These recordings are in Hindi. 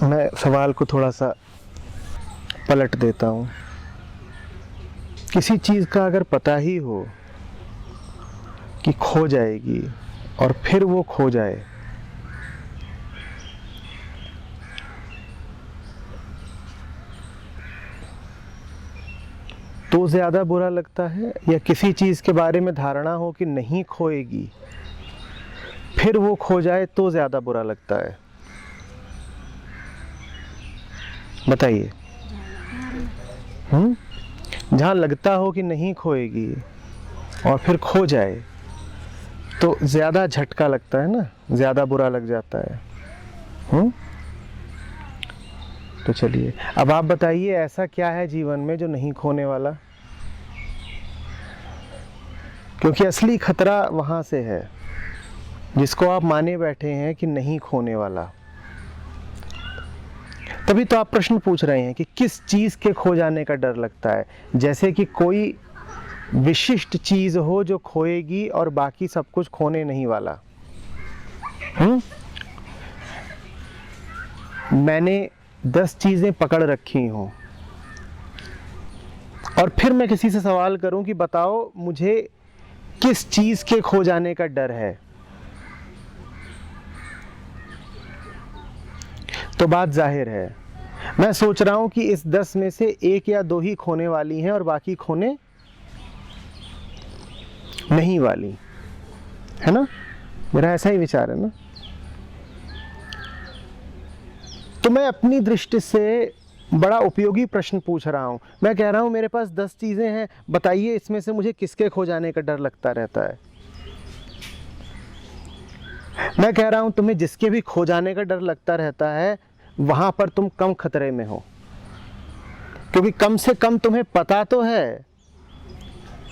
मैं सवाल को थोड़ा सा पलट देता हूँ। किसी चीज़ का अगर पता ही हो कि खो जाएगी और फिर वो खो जाए, तो ज़्यादा बुरा लगता है, या किसी चीज़ के बारे में धारणा हो कि नहीं खोएगी फिर वो खो जाए तो ज़्यादा बुरा लगता है? बताइए। जहाँ लगता हो कि नहीं खोएगी और फिर खो जाए तो ज़्यादा झटका लगता है ना, ज़्यादा बुरा लग जाता है। तो चलिए अब आप बताइए, ऐसा क्या है जीवन में जो नहीं खोने वाला? क्योंकि असली खतरा वहाँ से है जिसको आप माने बैठे हैं कि नहीं खोने वाला। तभी तो आप प्रश्न पूछ रहे हैं कि किस चीज़ के खो जाने का डर लगता है, जैसे कि कोई विशिष्ट चीज़ हो जो खोएगी और बाकी सब कुछ खोने नहीं वाला। मैंने 10 चीज़ें पकड़ रखी हों और फिर मैं किसी से सवाल करूं कि बताओ मुझे किस चीज़ के खो जाने का डर है, तो बात जाहिर है। मैं सोच रहा हूं कि इस 10 में से 1 या 2 ही खोने वाली हैं और बाकी खोने नहीं वाली, है ना? मेरा ऐसा ही विचार है ना? तो मैं अपनी दृष्टि से बड़ा उपयोगी प्रश्न पूछ रहा हूं। मैं कह रहा हूं मेरे पास 10 चीजें हैं, बताइए इसमें से मुझे किसके खो जाने का डर लगता रहता है? मैं कह रहा हूं तुम्हें जिसके भी खो जाने का डर लगता रहता है वहां पर तुम कम खतरे में हो, क्योंकि कम से कम तुम्हें पता तो है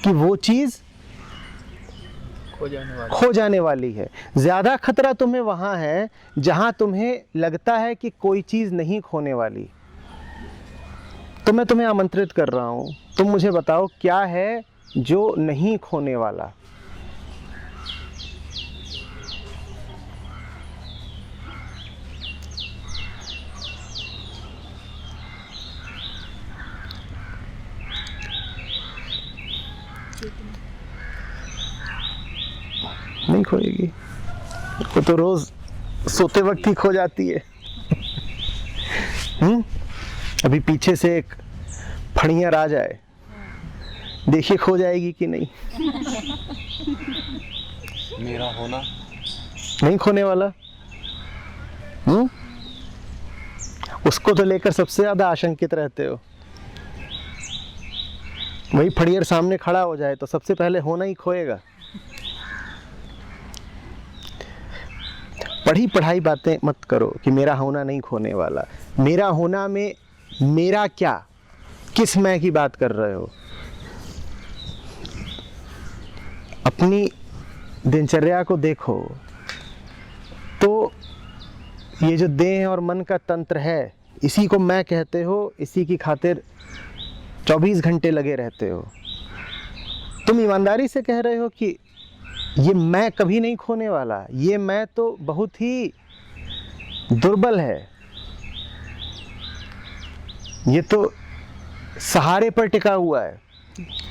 कि वो चीज खो जाने वाली है। ज्यादा खतरा तुम्हें वहां है जहां तुम्हें लगता है कि कोई चीज नहीं खोने वाली। तो मैं तुम्हें आमंत्रित कर रहा हूं, तुम मुझे बताओ क्या है जो नहीं खोने वाला? नहीं खोएगी, वो तो रोज सोते वक्त ही खो जाती है। अभी पीछे से एक फड़ियार आ जाए, देखिए खो जाएगी कि नहीं। मेरा होना नहीं खोने वाला। उसको तो लेकर सबसे ज्यादा आशंकित रहते हो। वही फड़ियर सामने खड़ा हो जाए तो सबसे पहले होना ही खोएगा। पढ़ी पढ़ाई बातें मत करो कि मेरा होना नहीं खोने वाला। मेरा होना में मेरा क्या, किस मैं की बात कर रहे हो? अपनी दिनचर्या को देखो तो ये जो देह और मन का तंत्र है, इसी को मैं कहते हो, इसी की खातिर 24 घंटे लगे रहते हो। तुम ईमानदारी से कह रहे हो कि ये मैं कभी नहीं खोने वाला, ये मैं तो बहुत ही दुर्बल है, ये तो सहारे पर टिका हुआ है,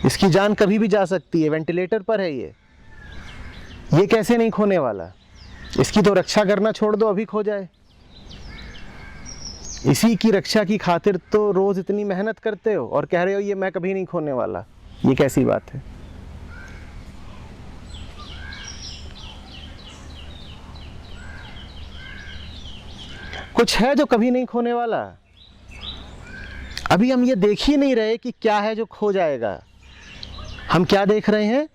इसकी जान कभी भी जा सकती है, वेंटिलेटर पर है ये कैसे नहीं खोने वाला? इसकी तो रक्षा करना छोड़ दो, अभी खो जाए। इसी की रक्षा की खातिर तो रोज इतनी मेहनत करते हो और कह रहे हो ये मैं कभी नहीं खोने वाला। ये कैसी बात है? कुछ है जो कभी नहीं खोने वाला? अभी हम ये देख ही नहीं रहे कि क्या है जो खो जाएगा। हम क्या देख रहे हैं?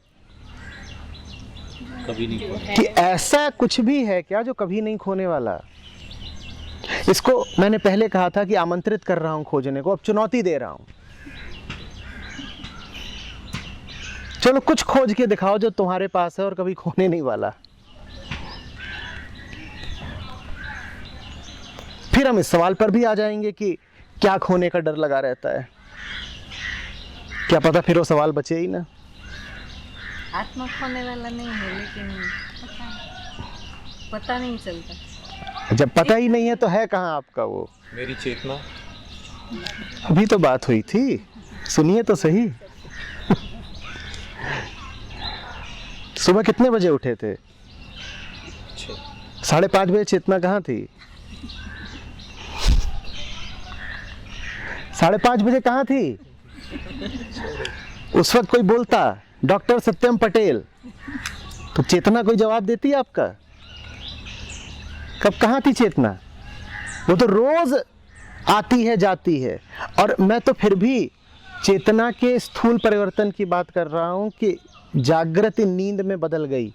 कभी नहीं खोने। कि ऐसा कुछ भी है क्या जो कभी नहीं खोने वाला? इसको मैंने पहले कहा था कि आमंत्रित कर रहा हूं खोजने को, अब चुनौती दे रहा हूं। चलो कुछ खोज के दिखाओ जो तुम्हारे पास है और कभी खोने नहीं वाला। फिर हम इस सवाल पर भी आ जाएंगे कि क्या खोने का डर लगा रहता है। क्या पता फिर वो सवाल बचे ही ना। आत्मा खोने वाला नहीं है, लेकिन पता नहीं चलता। जब पता ही नहीं है तो है कहाँ आपका वो? मेरी चेतना। अभी तो बात हुई थी, सुनिए तो सही। सुबह कितने बजे उठे थे? 5:30 बजे। चेतना कहाँ थी? 5:30 बजे कहाँ थी? उस वक्त कोई बोलता डॉक्टर सत्यम पटेल तो चेतना कोई जवाब देती आपका? कब कहाँ थी चेतना? वो तो रोज आती है जाती है। और मैं तो फिर भी चेतना के स्थूल परिवर्तन की बात कर रहा हूं कि जागृति नींद में बदल गई।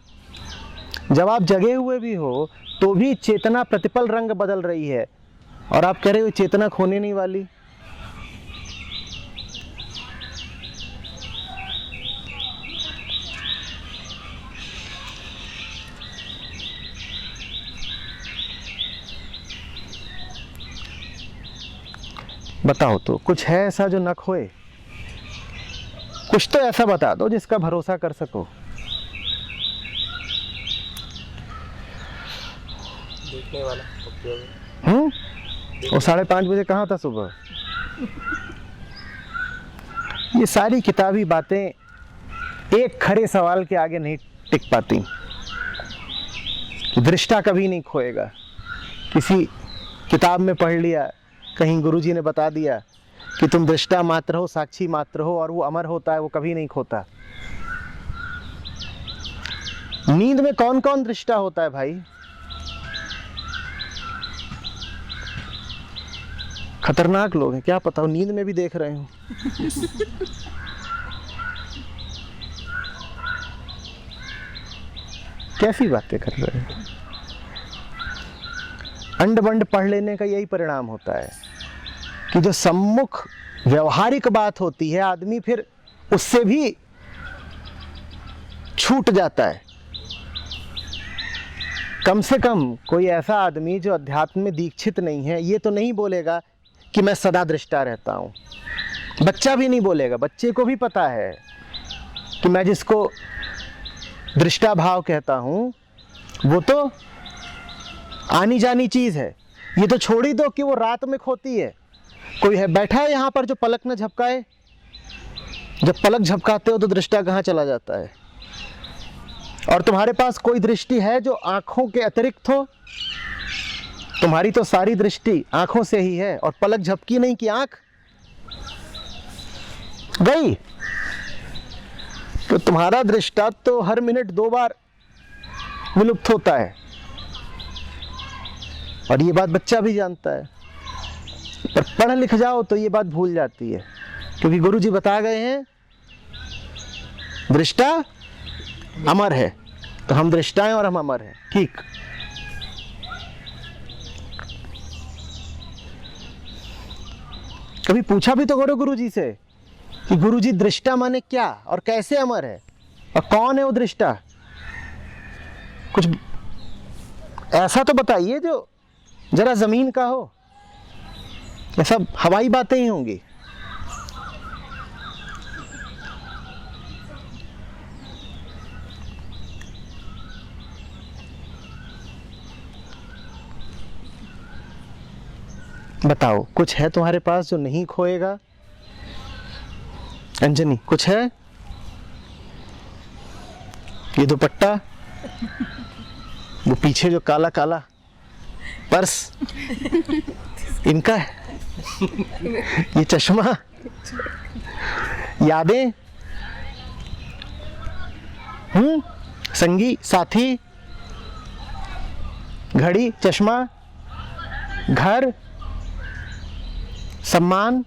जब आप जगे हुए भी हो तो भी चेतना प्रतिपल रंग बदल रही है, और आप कह रहे हो चेतना खोने नहीं वाली। बताओ तो कुछ है ऐसा जो न खोए? कुछ तो ऐसा बता दो जिसका भरोसा कर सको। देखने वाला। वो 5:30 बजे कहाँ था सुबह? ये सारी किताबी बातें एक खरे सवाल के आगे नहीं टिक पाती। दृष्टा कभी नहीं खोएगा। किसी किताब में पढ़ लिया, कहीं गुरुजी ने बता दिया कि तुम दृष्टा मात्र हो, साक्षी मात्र हो, और वो अमर होता है, वो कभी नहीं खोता। नींद में कौन कौन दृष्टा होता है भाई? खतरनाक लोग हैं, क्या पता हो नींद में भी देख रहे हो। कैसी बातें कर रहे हो? अंड बंड पढ़ लेने का यही परिणाम होता है कि जो सम्मुख व्यवहारिक बात होती है आदमी फिर उससे भी छूट जाता है। कम से कम कोई ऐसा आदमी जो अध्यात्म में दीक्षित नहीं है ये तो नहीं बोलेगा कि मैं सदा दृष्टा रहता हूं। बच्चा भी नहीं बोलेगा। बच्चे को भी पता है कि मैं जिसको दृष्टा भाव कहता हूं वो तो आनी जानी चीज है। ये तो छोड़ ही दो कि वो रात में खोती है। कोई है बैठा है यहाँ पर जो पलक न झपकाए? जब पलक झपकाते हो तो दृष्टा कहाँ चला जाता है? और तुम्हारे पास कोई दृष्टि है जो आंखों के अतिरिक्त हो? तुम्हारी तो सारी दृष्टि आंखों से ही है, और पलक झपकी नहीं कि आंख गई। तो तुम्हारा दृष्टा तो हर मिनट 2 बार विलुप्त होता है, और ये बात बच्चा भी जानता है। पर पढ़ लिख जाओ तो ये बात भूल जाती है, क्योंकि गुरुजी बता गए हैं दृष्टा अमर है। तो हम दृष्टा हैं और हम अमर हैं। ठीक। कभी पूछा भी तो करो गुरुजी से कि गुरुजी दृष्टा माने क्या और कैसे अमर है और कौन है वो दृष्टा? कुछ ऐसा तो बताइए जो जरा जमीन का हो। ये सब हवाई बातें ही होंगी। बताओ कुछ है तुम्हारे पास जो नहीं खोएगा? अंजनी कुछ है? ये दुपट्टा, वो पीछे जो काला काला पर्स इनका है, ये चश्मा, यादें, संगी साथी, घड़ी, चश्मा, घर, सम्मान,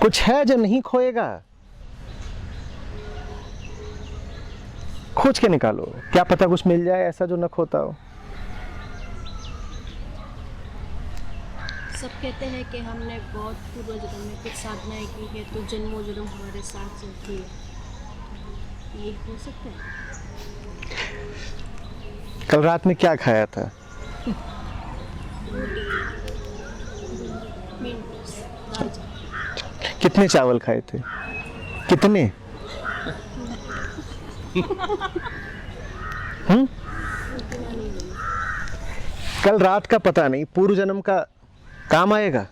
कुछ है जो नहीं खोएगा? खोज के निकालो, क्या पता कुछ मिल जाए ऐसा जो न खोता हो। सब कहते हैं कि हमने बहुत पूर्व जन्म में कुछ साधनाएं की है तो जन्मों जन्म हमारे साथ चलती है, ये हो सकता है? कल रात में क्या खाया था? मीट, दाल चावल। कितना कितने चावल खाए थे? कितने? कल रात का पता नहीं, पूर्व जन्म का काम आएगा?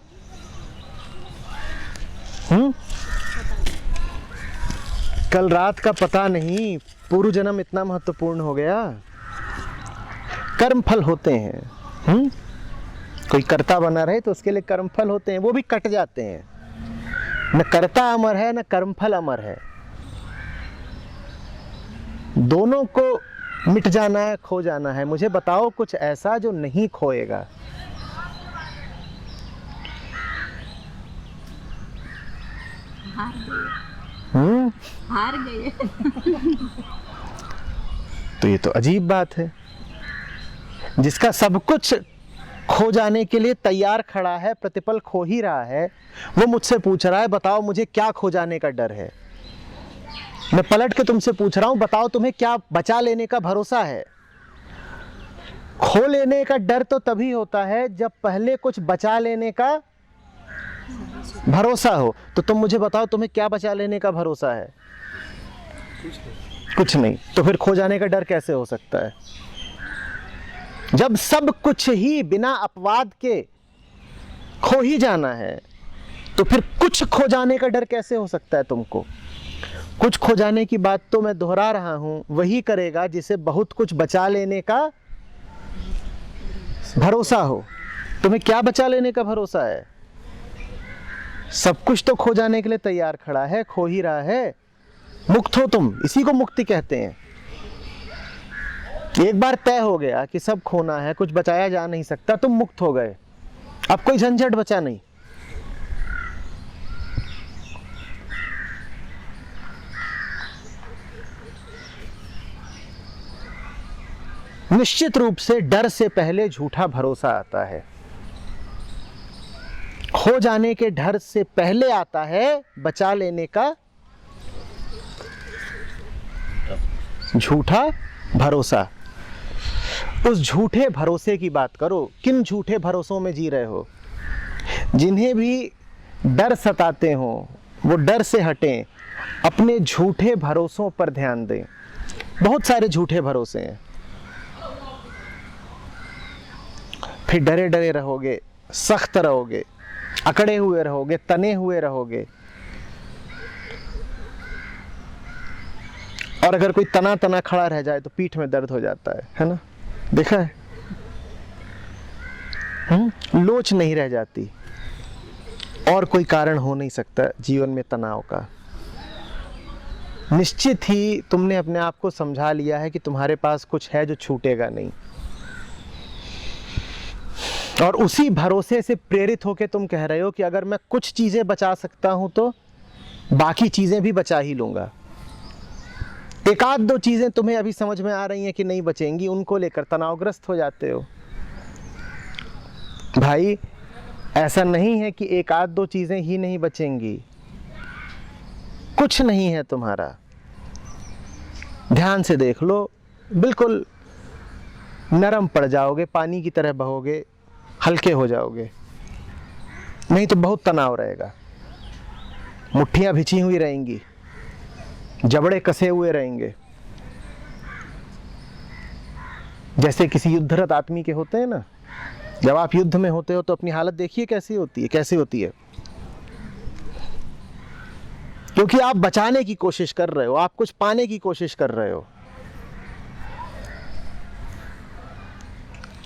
कल रात का पता नहीं, पूर्व जन्म इतना महत्वपूर्ण हो गया। कर्म फल होते हैं। कोई कर्ता बना रहे तो उसके लिए कर्म फल होते हैं, वो भी कट जाते हैं। न कर्ता अमर है, न कर्म फल अमर है। दोनों को मिट जाना है, खो जाना है। मुझे बताओ कुछ ऐसा जो नहीं खोएगा। हार गए। तो ये तो अजीब बात है। जिसका सब कुछ खो जाने के लिए तैयार खड़ा है, प्रतिपल खो ही रहा है, वो मुझसे पूछ रहा है बताओ मुझे क्या खो जाने का डर है। मैं पलट के तुमसे पूछ रहा हूं, बताओ तुम्हें क्या बचा लेने का भरोसा है। खो लेने का डर तो तभी होता है जब पहले कुछ बचा लेने का भरोसा हो। तो तुम मुझे बताओ तुम्हें क्या बचा लेने का भरोसा है? कुछ नहीं। तो फिर खो जाने का डर कैसे हो सकता है? जब सब कुछ ही बिना अपवाद के खो ही जाना है, तो फिर कुछ खो जाने का डर कैसे हो सकता है तुमको? कुछ खो जाने की बात तो मैं दोहरा रहा हूं, वही करेगा जिसे बहुत कुछ बचा लेने का भरोसा हो। तुम्हें क्या बचा लेने का भरोसा है? सब कुछ तो खो जाने के लिए तैयार खड़ा है, खो ही रहा है। मुक्त हो तुम, इसी को मुक्ति कहते हैं। एक बार तय हो गया कि सब खोना है, कुछ बचाया जा नहीं सकता, तुम मुक्त हो गए। अब कोई झंझट बचा नहीं। निश्चित रूप से डर से पहले झूठा भरोसा आता है। खो जाने के डर से पहले आता है बचा लेने का झूठा भरोसा। उस झूठे भरोसे की बात करो। किन झूठे भरोसों में जी रहे हो? जिन्हें भी डर सताते हो वो डर से हटें, अपने झूठे भरोसों पर ध्यान दें। बहुत सारे झूठे भरोसे हैं। फिर डरे डरे रहोगे, सख्त रहोगे, अकड़े हुए रहोगे, तने हुए रहोगे। और अगर कोई तना तना खड़ा रह जाए तो पीठ में दर्द हो जाता है ना? देखा है? लोच नहीं रह जाती। और कोई कारण हो नहीं सकता जीवन में तनाव का। निश्चित ही तुमने अपने आप को समझा लिया है कि तुम्हारे पास कुछ है जो छूटेगा नहीं, और उसी भरोसे से प्रेरित होकर तुम कह रहे हो कि अगर मैं कुछ चीजें बचा सकता हूं तो बाकी चीजें भी बचा ही लूंगा। एक आध दो चीजें तुम्हें अभी समझ में आ रही हैं कि नहीं बचेंगी, उनको लेकर तनावग्रस्त हो जाते हो। भाई ऐसा नहीं है कि एक आध दो चीजें ही नहीं बचेंगी। कुछ नहीं है तुम्हारा। ध्यान से देख लो, बिल्कुल नरम पड़ जाओगे, पानी की तरह बहोगे, हल्के हो जाओगे। नहीं तो बहुत तनाव रहेगा। मुट्ठियां भिंची हुई रहेंगी, जबड़े कसे हुए रहेंगे। जैसे किसी युद्धरत आदमी के होते हैं ना, जब आप युद्ध में होते हो तो अपनी हालत देखिए कैसी होती है, कैसी होती है। क्योंकि आप बचाने की कोशिश कर रहे हो, आप कुछ पाने की कोशिश कर रहे हो।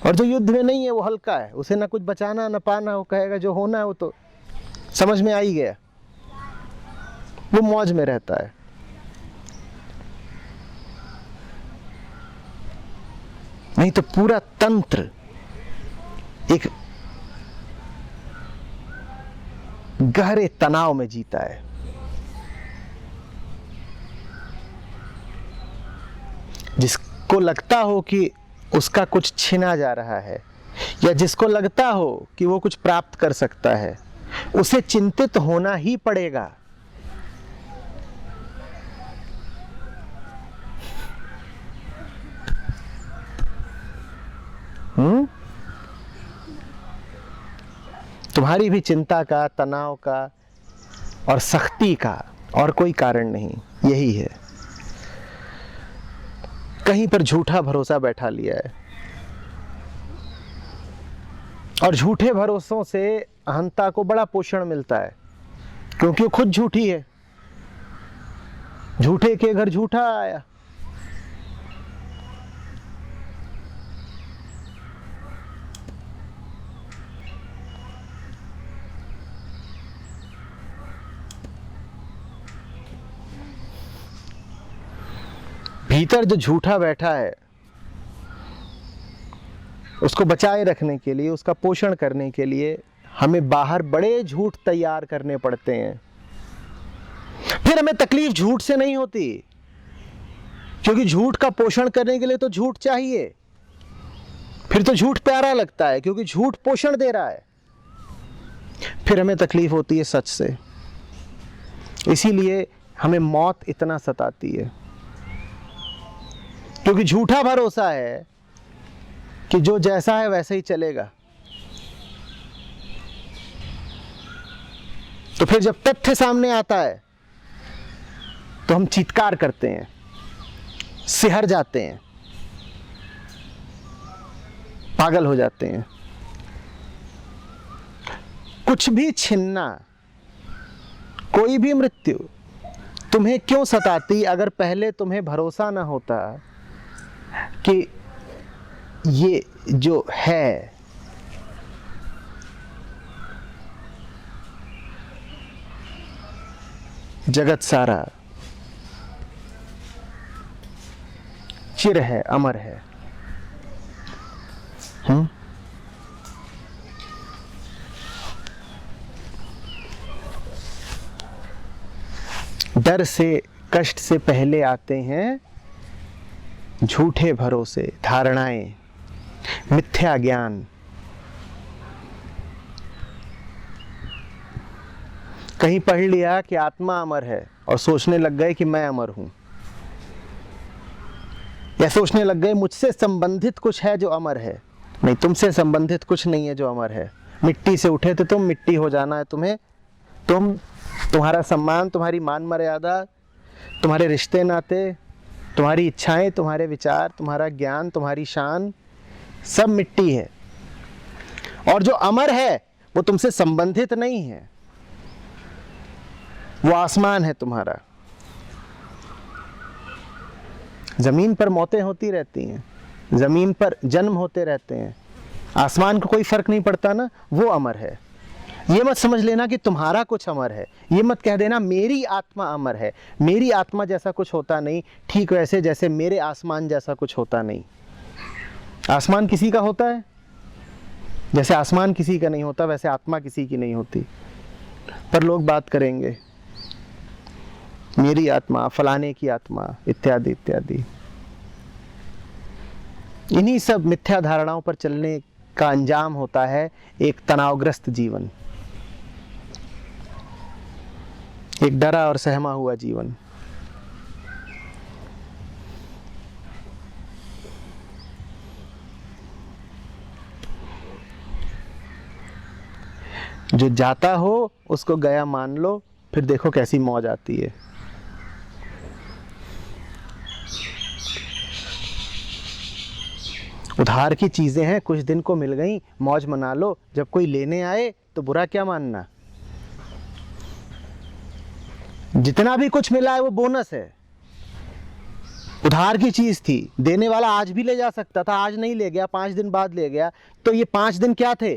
और जो युद्ध में नहीं है वो हल्का है, उसे ना कुछ बचाना ना पाना, वो कहेगा जो होना है वो तो समझ में आ ही गया, वो मौज में रहता है। नहीं तो पूरा तंत्र एक गहरे तनाव में जीता है। जिसको लगता हो कि उसका कुछ छीना जा रहा है, या जिसको लगता हो कि वो कुछ प्राप्त कर सकता है, उसे चिंतित होना ही पड़ेगा। तुम्हारी भी चिंता का, तनाव का और सख्ती का और कोई कारण नहीं, यही है। कहीं पर झूठा भरोसा बैठा लिया है, और झूठे भरोसों से अहंता को बड़ा पोषण मिलता है, क्योंकि वो खुद झूठी है। झूठे के घर झूठा आया। भीतर जो झूठा बैठा है उसको बचाए रखने के लिए, उसका पोषण करने के लिए हमें बाहर बड़े झूठ तैयार करने पड़ते हैं। फिर हमें तकलीफ झूठ से नहीं होती, क्योंकि झूठ का पोषण करने के लिए तो झूठ चाहिए। फिर तो झूठ प्यारा लगता है, क्योंकि झूठ पोषण दे रहा है। फिर हमें तकलीफ होती है सच से। इसीलिए हमें मौत इतना सताती है, क्योंकि झूठा भरोसा है कि जो जैसा है वैसे ही चलेगा। तो फिर जब तथ्य सामने आता है तो हम चीत्कार करते हैं, सिहर जाते हैं, पागल हो जाते हैं। कुछ भी छीनना, कोई भी मृत्यु तुम्हें क्यों सताती अगर पहले तुम्हें भरोसा ना होता कि ये जो है जगत सारा चिर है, अमर है। डर से, कष्ट से पहले आते हैं झूठे भरोसे, धारणाएं, मिथ्या ज्ञान। कहीं पढ़ लिया कि आत्मा अमर है और सोचने लग गए कि मैं अमर हूं, या सोचने लग गए मुझसे संबंधित कुछ है जो अमर है। नहीं, तुमसे संबंधित कुछ नहीं है जो अमर है। मिट्टी से उठे थे तुम, मिट्टी हो जाना है तुम्हें। तुम्हारा सम्मान, तुम्हारी मान मर्यादा, तुम्हारे रिश्ते नाते, तुम्हारी इच्छाएं, तुम्हारे विचार, तुम्हारा ज्ञान, तुम्हारी शान, सब मिट्टी है। और जो अमर है वो तुमसे संबंधित नहीं है, वो आसमान है तुम्हारा। जमीन पर मौतें होती रहती हैं, जमीन पर जन्म होते रहते हैं, आसमान को कोई फर्क नहीं पड़ता ना, वो अमर है। ये मत समझ लेना कि तुम्हारा कुछ अमर है, ये मत कह देना मेरी आत्मा अमर है। मेरी आत्मा जैसा कुछ होता नहीं, ठीक वैसे जैसे मेरे आसमान जैसा कुछ होता नहीं। आसमान किसी का होता है, जैसे आसमान किसी का नहीं होता वैसे आत्मा किसी की नहीं होती। पर लोग बात करेंगे मेरी आत्मा, फलाने की आत्मा, इत्यादि इत्यादि। इन्हीं सब मिथ्या धारणाओं पर चलने का अंजाम होता है एक तनावग्रस्त जीवन, एक डरा और सहमा हुआ जीवन। जो जाता हो उसको गया मान लो, फिर देखो कैसी मौज आती है। उधार की चीजें हैं, कुछ दिन को मिल गई, मौज मना लो। जब कोई लेने आए तो बुरा क्या मानना। जितना भी कुछ मिला है वो बोनस है। उधार की चीज थी, देने वाला आज भी ले जा सकता था, आज नहीं ले गया, 5 दिन बाद ले गया, तो ये 5 दिन क्या थे?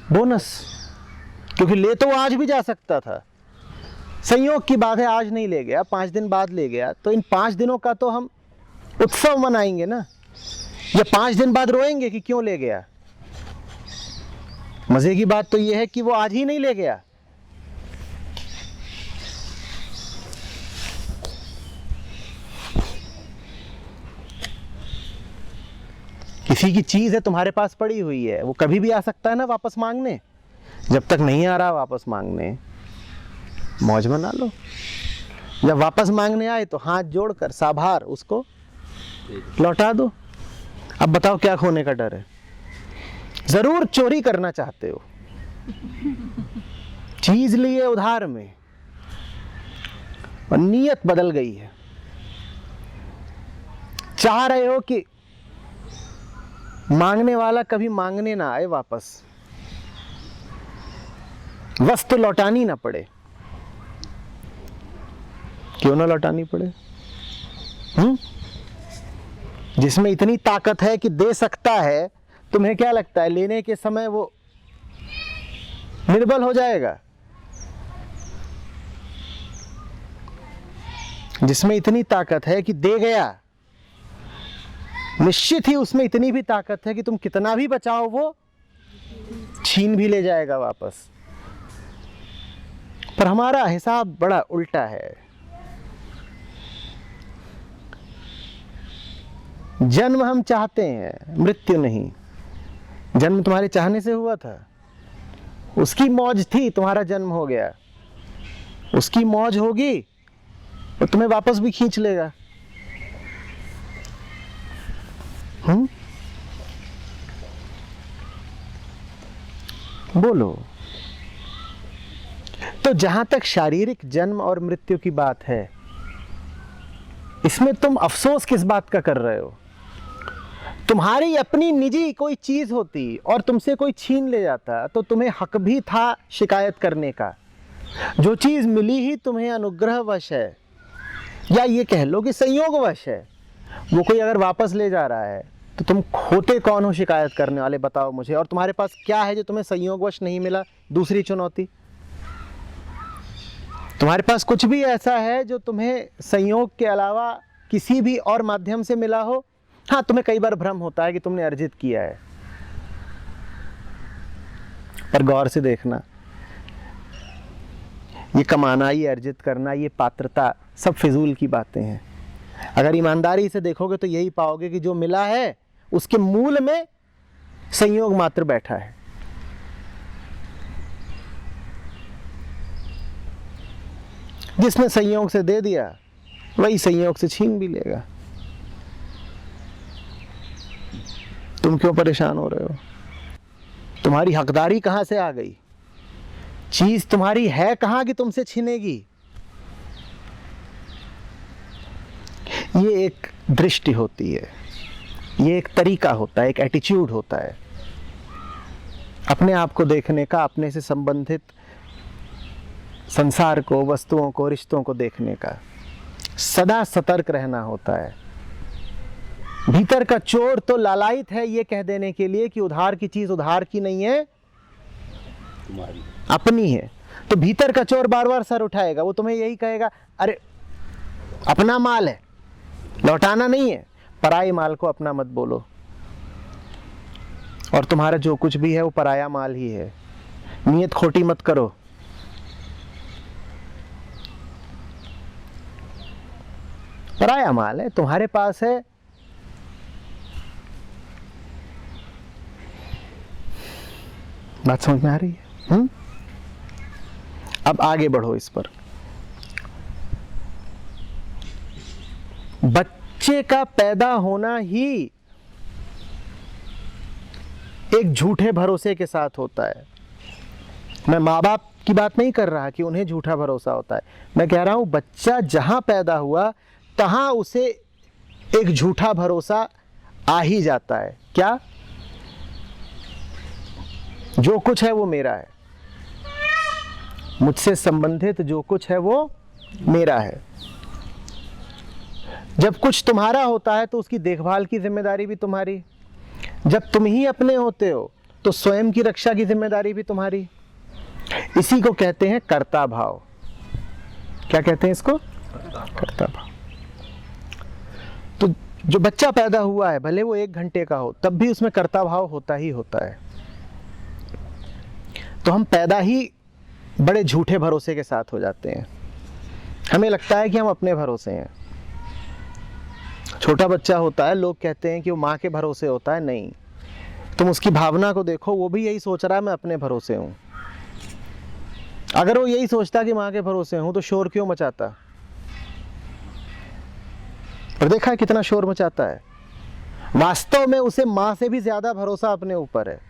बोनस। क्योंकि ले तो वो आज भी जा सकता था, संयोग की बात है आज नहीं ले गया, 5 दिन बाद ले गया। तो इन 5 दिनों का तो हम उत्सव मनाएंगे ना, या 5 दिन बाद रोएंगे कि क्यों ले गया। मजे की बात तो यह है कि वो आज ही नहीं ले गया। किसी की चीज है तुम्हारे पास पड़ी हुई है, वो कभी भी आ सकता है ना वापस मांगने। जब तक नहीं आ रहा वापस मांगने, मौज मना लो। जब वापस मांगने आए तो हाथ जोड़कर साभार उसको लौटा दो। अब बताओ क्या खोने का डर है? जरूर चोरी करना चाहते हो, चीज ली है उधार में और नीयत बदल गई है। चाह रहे हो कि मांगने वाला कभी मांगने ना आए वापस, वस्तु लौटानी ना पड़े। क्यों ना लौटानी पड़े? जिसमें इतनी ताकत है कि दे सकता है, तुम्हें क्या लगता है लेने के समय वो निर्बल हो जाएगा? जिसमें इतनी ताकत है कि दे गया, निश्चित ही उसमें इतनी भी ताकत है कि तुम कितना भी बचाओ वो छीन भी ले जाएगा वापस। पर हमारा हिसाब बड़ा उल्टा है। जन्म हम चाहते हैं, मृत्यु नहीं। जन्म तुम्हारे चाहने से हुआ था, उसकी मौज थी, तुम्हारा जन्म हो गया। उसकी मौज होगी तो तुम्हें वापस भी खींच लेगा। बोलो। तो जहां तक शारीरिक जन्म और मृत्यु की बात है, इसमें तुम अफसोस किस बात का कर रहे हो? तुम्हारी अपनी निजी कोई चीज होती और तुमसे कोई छीन ले जाता तो तुम्हें हक भी था शिकायत करने का। जो चीज मिली ही तुम्हें अनुग्रहवश है, या ये कह लो कि संयोगवश है, वो कोई अगर वापस ले जा रहा है तो तुम खोटे कौन हो शिकायत करने वाले? बताओ मुझे। और तुम्हारे पास क्या है जो तुम्हें संयोगवश नहीं मिला? दूसरी चुनौती। तुम्हारे पास कुछ भी ऐसा है जो तुम्हें संयोग के अलावा किसी भी और माध्यम से मिला हो? हाँ, तुम्हें कई बार भ्रम होता है कि तुमने अर्जित किया है, पर गौर से देखना, ये कमाना, ये अर्जित करना, ये पात्रता, सब फिजूल की बातें हैं। अगर ईमानदारी से देखोगे तो यही पाओगे कि जो मिला है उसके मूल में संयोग मात्र बैठा है। जिसने संयोग से दे दिया वही संयोग से छीन भी लेगा। तुम क्यों परेशान हो रहे हो? तुम्हारी हकदारी कहां से आ गई? चीज तुम्हारी है कहां कि तुमसे छीनेगी? ये एक दृष्टि होती है, ये एक तरीका होता है, एक एटीट्यूड होता है अपने आप को देखने का, अपने से संबंधित संसार को, वस्तुओं को, रिश्तों को देखने का। सदा सतर्क रहना होता है। भीतर का चोर तो लालायित है ये कह देने के लिए कि उधार की चीज उधार की नहीं है, तुम्हारी अपनी है। तो भीतर का चोर बार बार सर उठाएगा, वो तुम्हें यही कहेगा, अरे अपना माल है, लौटाना नहीं है। पराये माल को अपना मत बोलो, और तुम्हारा जो कुछ भी है वो पराया माल ही है। नीयत खोटी मत करो। पराया माल है, तुम्हारे पास है। बात समझ में आ रही है? अब आगे बढ़ो इस पर। बच्चे का पैदा होना ही एक झूठे भरोसे के साथ होता है। मैं माँ बाप की बात नहीं कर रहा कि उन्हें झूठा भरोसा होता है, मैं कह रहा हूं बच्चा जहां पैदा हुआ तहां उसे एक झूठा भरोसा आ ही जाता है। क्या? जो कुछ है वो मेरा है, मुझसे संबंधित जो कुछ है वो मेरा है। जब कुछ तुम्हारा होता है तो उसकी देखभाल की जिम्मेदारी भी तुम्हारी। जब तुम ही अपने होते हो तो स्वयं की रक्षा की जिम्मेदारी भी तुम्हारी। इसी को कहते हैं कर्ता भाव। क्या कहते हैं इसको? कर्ता भाव। तो जो बच्चा पैदा हुआ है, भले वो 1 घंटे का हो, तब भी उसमें कर्ता भाव होता ही होता है। तो हम पैदा ही बड़े झूठे भरोसे के साथ हो जाते हैं। हमें लगता है कि हम अपने भरोसे हैं। छोटा बच्चा होता है, लोग कहते हैं कि वो माँ के भरोसे होता है। नहीं, तुम उसकी भावना को देखो, वो भी यही सोच रहा है मैं अपने भरोसे हूं। अगर वो यही सोचता कि माँ के भरोसे हूं तो शोर क्यों मचाता? पर देखा है कितना शोर मचाता है। वास्तव में उसे माँ से भी ज्यादा भरोसा अपने ऊपर है।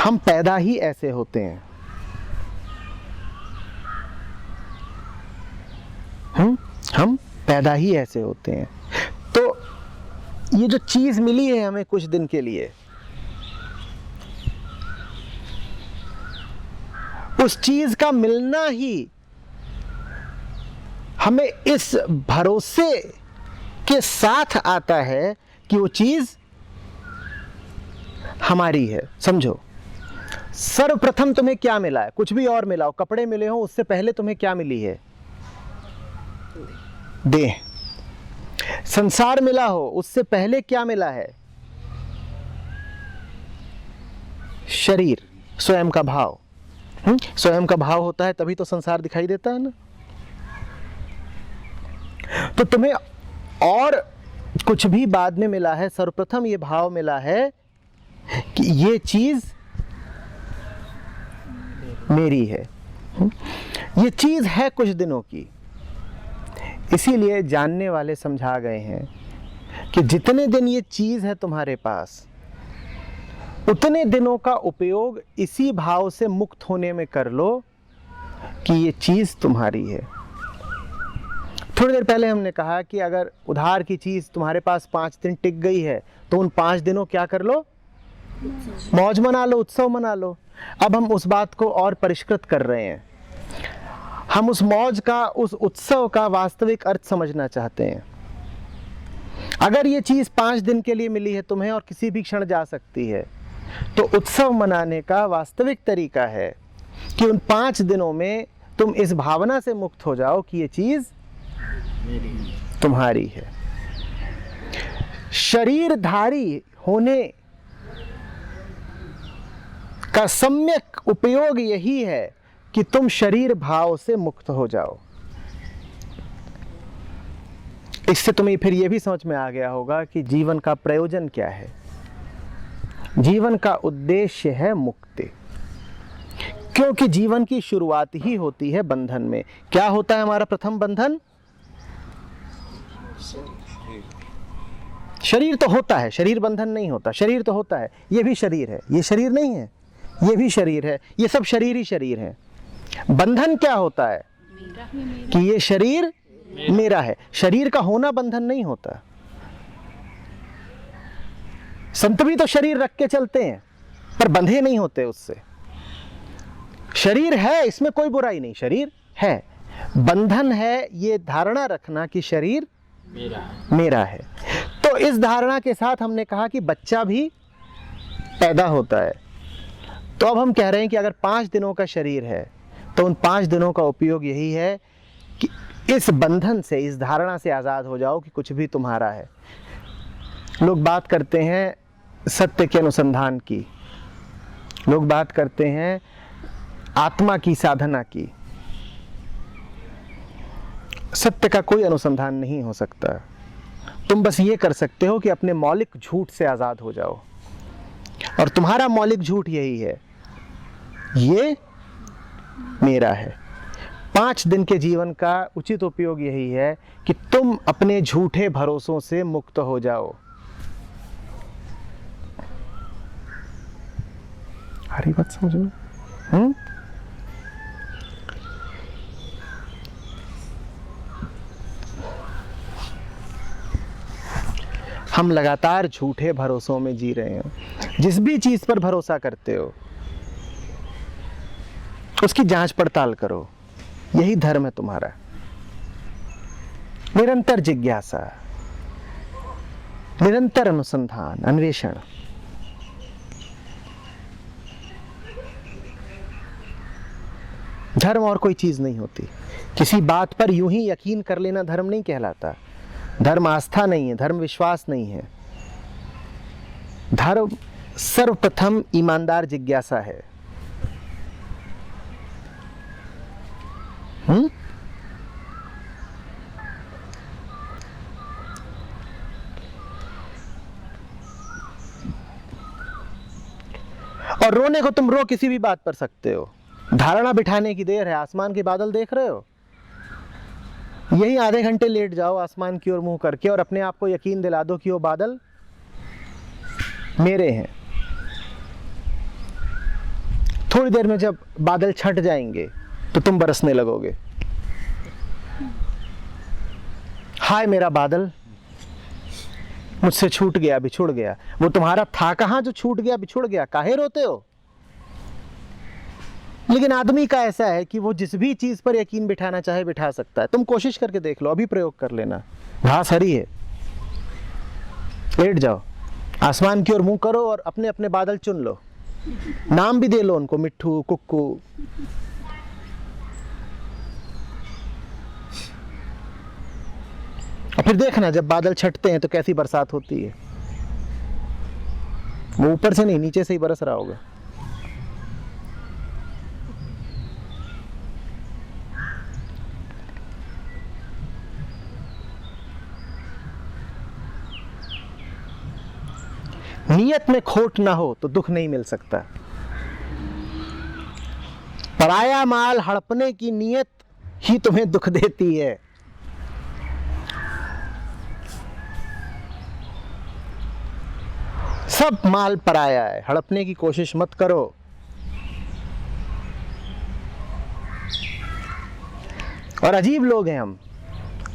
हम पैदा ही ऐसे होते हैं। हम पैदा ही ऐसे होते हैं। तो ये जो चीज मिली है हमें कुछ दिन के लिए, उस चीज का मिलना ही हमें इस भरोसे के साथ आता है कि वो चीज हमारी है। समझो, सर्वप्रथम तुम्हें क्या मिला है? कुछ भी और मिला हो, कपड़े मिले हो, उससे पहले तुम्हें क्या मिली है? देह। संसार मिला हो, उससे पहले क्या मिला है? शरीर, स्वयं का भाव। स्वयं का भाव होता है तभी तो संसार दिखाई देता है ना। तो तुम्हें और कुछ भी बाद में मिला है, सर्वप्रथम ये भाव मिला है कि ये चीज मेरी है। ये चीज है कुछ दिनों की। इसीलिए जानने वाले समझा गए हैं कि जितने दिन ये चीज है तुम्हारे पास, उतने दिनों का उपयोग इसी भाव से मुक्त होने में कर लो कि ये चीज तुम्हारी है। थोड़ी देर पहले हमने कहा कि अगर उधार की चीज तुम्हारे पास 5 दिन टिक गई है तो उन 5 दिनों क्या कर लो? मौज मना लो, उत्सव मना लो। अब हम उस बात को और परिष्कृत कर रहे हैं। हम उस मौज का, उस उत्सव का वास्तविक अर्थ समझना चाहते हैं। अगर ये चीज 5 दिन के लिए मिली है तुम्हें और किसी भी क्षण जा सकती है, तो उत्सव मनाने का वास्तविक तरीका है कि उन 5 दिनों में तुम इस भावना से मुक्त हो जाओ कि ये चीज तुम्हारी है। शरीरधारी होने का सम्यक उपयोग यही है कि तुम शरीर भाव से मुक्त हो जाओ। इससे तुम्हें फिर यह भी समझ में आ गया होगा कि जीवन का प्रयोजन क्या है। जीवन का उद्देश्य है मुक्ति, क्योंकि जीवन की शुरुआत ही होती है बंधन में। क्या होता है हमारा प्रथम बंधन? शरीर तो होता है, शरीर बंधन नहीं होता। शरीर तो होता है, ये भी शरीर है, ये शरीर नहीं है, ये भी शरीर है, ये सब शरीर ही शरीर है। बंधन क्या होता है? कि ये शरीर मेरा है। शरीर का होना बंधन नहीं होता। संत भी तो शरीर रख के चलते हैं पर बंधे नहीं होते उससे। शरीर है, इसमें कोई बुराई नहीं, शरीर है। बंधन है ये धारणा रखना कि शरीर मेरा है। तो इस धारणा के साथ हमने कहा कि बच्चा भी पैदा होता है। तो अब हम कह रहे हैं कि अगर 5 दिनों का शरीर है तो उन 5 दिनों का उपयोग यही है कि इस बंधन से, इस धारणा से आज़ाद हो जाओ कि कुछ भी तुम्हारा है। लोग बात करते हैं सत्य के अनुसंधान की, लोग बात करते हैं आत्मा की साधना की। सत्य का कोई अनुसंधान नहीं हो सकता। तुम बस ये कर सकते हो कि अपने मौलिक झूठ से आज़ाद हो जाओ। और तुम्हारा मौलिक झूठ यही है, ये मेरा है। 5 दिन के जीवन का उचित उपयोग यही है कि तुम अपने झूठे भरोसों से मुक्त हो जाओ। हरी बात समझ में? हम लगातार झूठे भरोसों में जी रहे हैं। जिस भी चीज पर भरोसा करते हो उसकी जांच पड़ताल करो। यही धर्म है तुम्हारा। निरंतर जिज्ञासा, निरंतर अनुसंधान, अन्वेषण। धर्म और कोई चीज नहीं होती। किसी बात पर यूं ही यकीन कर लेना धर्म नहीं कहलाता। धर्म आस्था नहीं है, धर्म विश्वास नहीं है। धर्म सर्वप्रथम ईमानदार जिज्ञासा है। और रोने को तुम रो किसी भी बात पर सकते हो। धारणा बिठाने की देर है। आसमान के बादल देख रहे हो, यही आधे घंटे लेट जाओ आसमान की ओर मुंह करके और अपने आप को यकीन दिला दो कि वो बादल मेरे हैं। थोड़ी देर में जब बादल छट जाएंगे तो तुम बरसने लगोगे। हाय मेरा बादल, मुझसे छूट गया, बिछुड़ गया। वो तुम्हारा था कहां जो छूट गया, बिछुड़ गया? काहे रोते हो? लेकिन आदमी का ऐसा है कि वो जिस भी चीज पर यकीन बिठाना चाहे बिठा सकता है। तुम कोशिश करके देख लो, अभी प्रयोग कर लेना। घास हरी है, लेट जाओ, आसमान की ओर मुंह करो और अपने अपने बादल चुन लो। नाम भी दे लो उनको, मिट्ठू, कुक्कू। और फिर देखना जब बादल छटते हैं तो कैसी बरसात होती है। वो ऊपर से नहीं, नीचे से ही बरस रहा होगा। नियत में खोट ना हो तो दुख नहीं मिल सकता। पराया माल हड़पने की नियत ही तुम्हें दुख देती है। सब माल पराया है, हड़पने की कोशिश मत करो। और अजीब लोग हैं हम।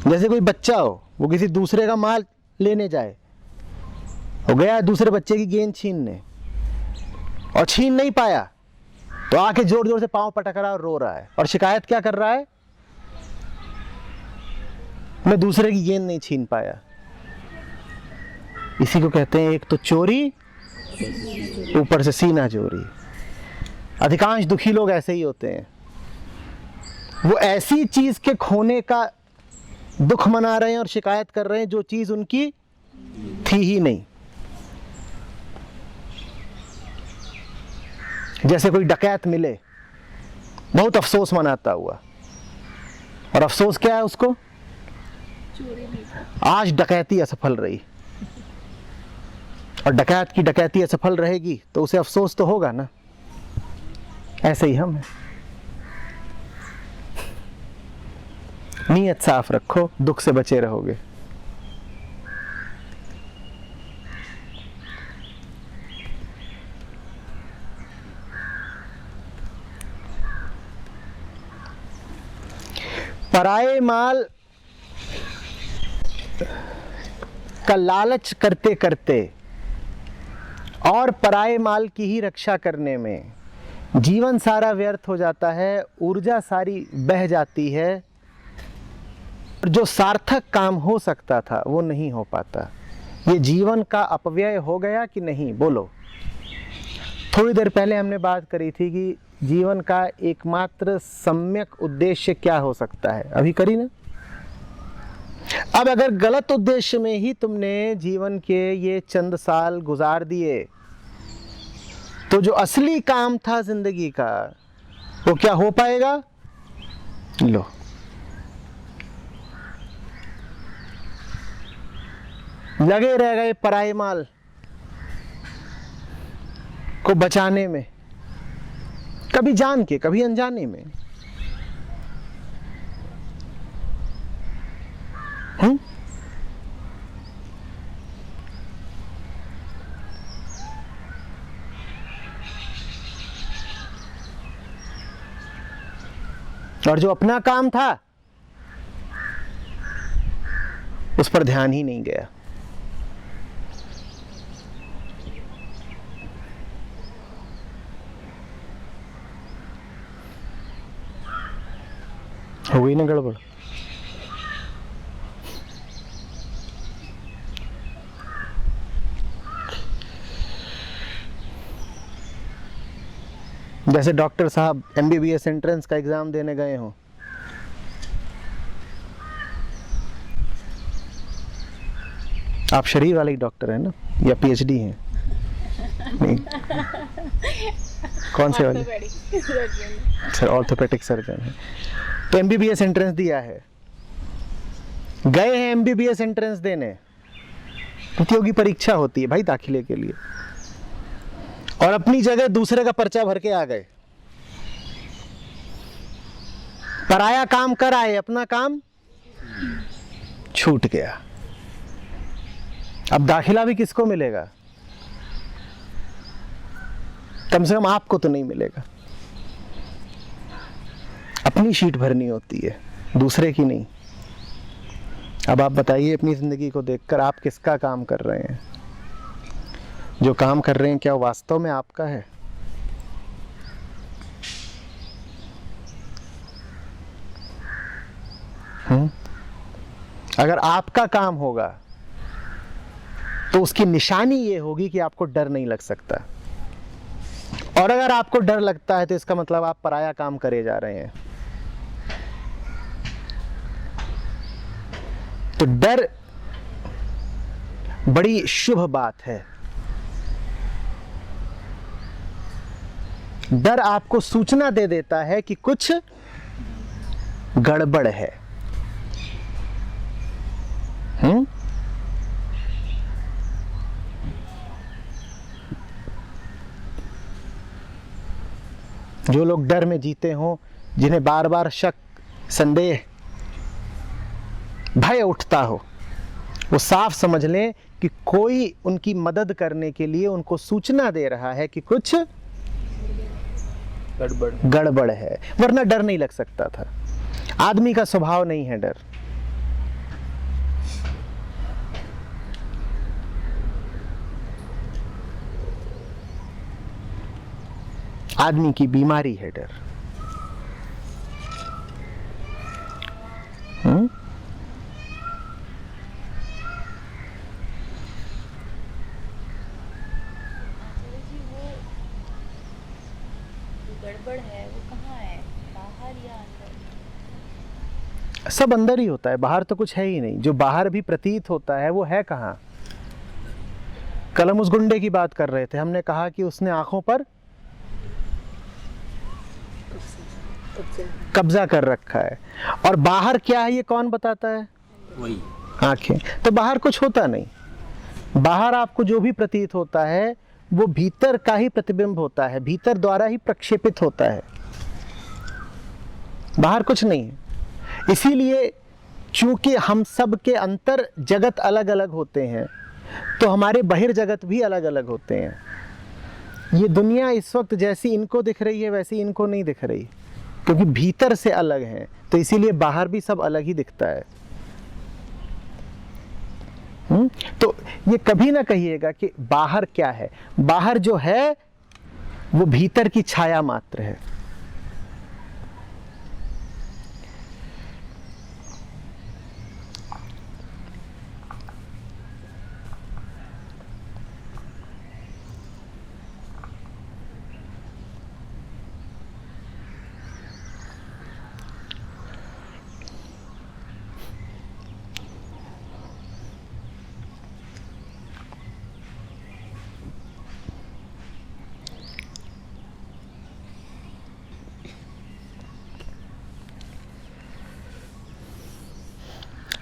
जैसे कोई बच्चा हो, वो किसी दूसरे का माल लेने जाए, हो गया दूसरे बच्चे की गेंद छीनने, और छीन नहीं पाया तो आके जोर जोर से पांव पटक रहा है और रो रहा है, और शिकायत क्या कर रहा है? मैं दूसरे की गेंद नहीं छीन पाया। इसी को कहते हैं एक तो चोरी, ऊपर से सीना चोरी। अधिकांश दुखी लोग ऐसे ही होते हैं। वो ऐसी चीज के खोने का दुख मना रहे हैं और शिकायत कर रहे हैं जो चीज उनकी थी ही नहीं। जैसे कोई डकैत मिले, बहुत अफसोस मनाता हुआ, और अफसोस क्या है उसको? आज डकैती असफल रही। और डकैत की डकैती असफल रहेगी तो उसे अफसोस तो होगा ना। ऐसे ही हम हैं। नीयत साफ रखो, दुख से बचे रहोगे। पराये माल का लालच करते करते और पराये माल की ही रक्षा करने में जीवन सारा व्यर्थ हो जाता है, ऊर्जा सारी बह जाती है, और जो सार्थक काम हो सकता था वो नहीं हो पाता। ये जीवन का अपव्यय हो गया कि नहीं? बोलो। थोड़ी देर पहले हमने बात करी थी कि जीवन का एकमात्र सम्यक उद्देश्य क्या हो सकता है, अभी करी ना। अब अगर गलत उद्देश्य में ही तुमने जीवन के ये चंद साल गुजार दिए तो जो असली काम था जिंदगी का वो क्या हो पाएगा? लो, लगे रह गए पराये माल को बचाने में, कभी जान के कभी अनजाने में। और जो अपना काम था उस पर ध्यान ही नहीं गया। हो गई ना गड़बड़। जैसे डॉक्टर साहब MBBS एंट्रेंस का एग्जाम देने गए हों, आप शरीर वाले ही डॉक्टर हैं ना, या PhD हैं? नहीं, कौन से वाले? सर ऑर्थोपेडिक सर्जन है। तो MBBS एंट्रेंस दिया है, गए हैं MBBS एंट्रेंस देने। प्रतियोगी परीक्षा होती है भाई दाखिले के लिए, और अपनी जगह दूसरे का पर्चा भर के आ गए। पराया काम कर आए, अपना काम छूट गया। अब दाखिला भी किसको मिलेगा? कम से कम आपको तो नहीं मिलेगा। अपनी शीट भरनी होती है, दूसरे की नहीं। अब आप बताइए अपनी ज़िंदगी को देखकर आप किसका काम कर रहे हैं? जो काम कर रहे हैं क्या वास्तव में आपका है? अगर आपका काम होगा तो उसकी निशानी ये होगी कि आपको डर नहीं लग सकता, और अगर आपको डर लगता है तो इसका मतलब आप पराया काम करे जा रहे हैं। तो डर बड़ी शुभ बात है। डर आपको सूचना दे देता है कि कुछ गड़बड़ है। जो लोग डर में जीते हों, जिन्हें बार बार शक, संदेह, भय उठता हो, वो साफ समझ लें कि कोई उनकी मदद करने के लिए उनको सूचना दे रहा है कि कुछ गड़बड़ है, वरना डर नहीं लग सकता था। आदमी का स्वभाव नहीं है डर। आदमी की बीमारी है डर। गड़बड़ है वो कहाँ है, बाहर या अंदर? सब अंदर ही होता है, बाहर तो कुछ है ही नहीं। जो बाहर भी प्रतीत होता है वो है कहाँ? कल हम उस गुंडे की बात कर रहे थे, हमने कहा कि उसने आंखों पर कब्जा कर रखा है, और बाहर क्या है ये कौन बताता है? वही आंखें। तो बाहर कुछ होता नहीं। बाहर आपको जो भी प्रतीत होता है वो भीतर का ही प्रतिबिंब होता है, भीतर द्वारा ही प्रक्षेपित होता है, बाहर कुछ नहीं है। इसीलिए चूंकि हम सब के अंतर जगत अलग अलग होते हैं, तो हमारे बहिर्जगत भी अलग अलग होते हैं। ये दुनिया इस वक्त जैसी इनको दिख रही है वैसी इनको नहीं दिख रही, क्योंकि भीतर से अलग है, तो इसीलिए बाहर भी सब अलग ही दिखता है। तो ये कभी ना कहिएगा कि बाहर क्या है। बाहर जो है वो भीतर की छाया मात्र है।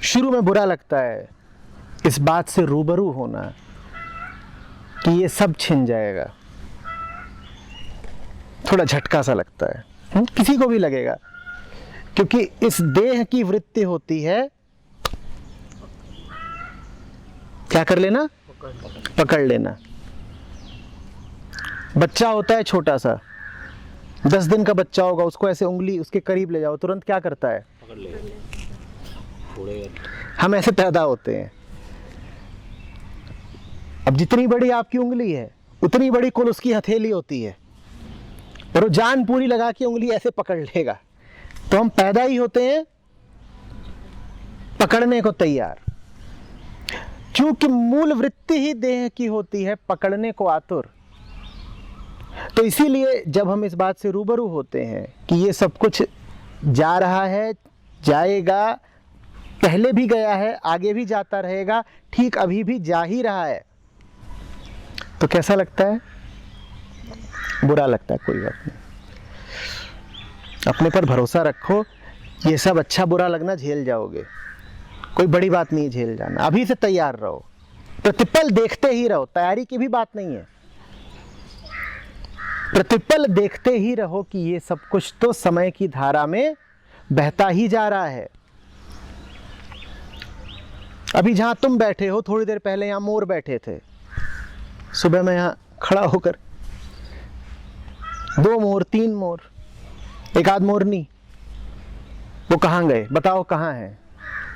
शुरू में बुरा लगता है इस बात से रूबरू होना कि ये सब छिन जाएगा, थोड़ा झटका सा लगता है, किसी को भी लगेगा, क्योंकि इस देह की वृत्ति होती है क्या कर लेना? पकड़ लेना। बच्चा होता है छोटा सा, 10 दिन का बच्चा होगा, उसको ऐसे उंगली उसके करीब ले जाओ, तुरंत क्या करता है? पकड़ ले। हम ऐसे पैदा होते हैं। अब जितनी बड़ी आपकी उंगली है उतनी बड़ी कुल उसकी हथेली होती है, और वो जान पूरी लगा के उंगली ऐसे पकड़ लेगा। तो हम पैदा ही होते हैं पकड़ने को तैयार, क्योंकि मूल वृत्ति ही देह की होती है पकड़ने को आतुर। तो इसीलिए जब हम इस बात से रूबरू होते हैं कि ये सब कुछ जा रहा है, जाएगा, पहले भी गया है, आगे भी जाता रहेगा, ठीक अभी भी जा ही रहा है, तो कैसा लगता है? बुरा लगता है। कोई बात नहीं, अपने पर भरोसा रखो, ये सब अच्छा बुरा लगना झेल जाओगे, कोई बड़ी बात नहीं है झेल जाना। अभी से तैयार रहो, प्रतिपल देखते ही रहो, तैयारी की भी बात नहीं है, प्रतिपल देखते ही रहो कि ये सब कुछ तो समय की धारा में बहता ही जा रहा है। अभी जहां तुम बैठे हो, थोड़ी देर पहले यहां मोर बैठे थे, सुबह में यहां खड़ा होकर 2 मोर 3 मोर, एक आध मोरनी, वो कहाँ गए? बताओ कहाँ है,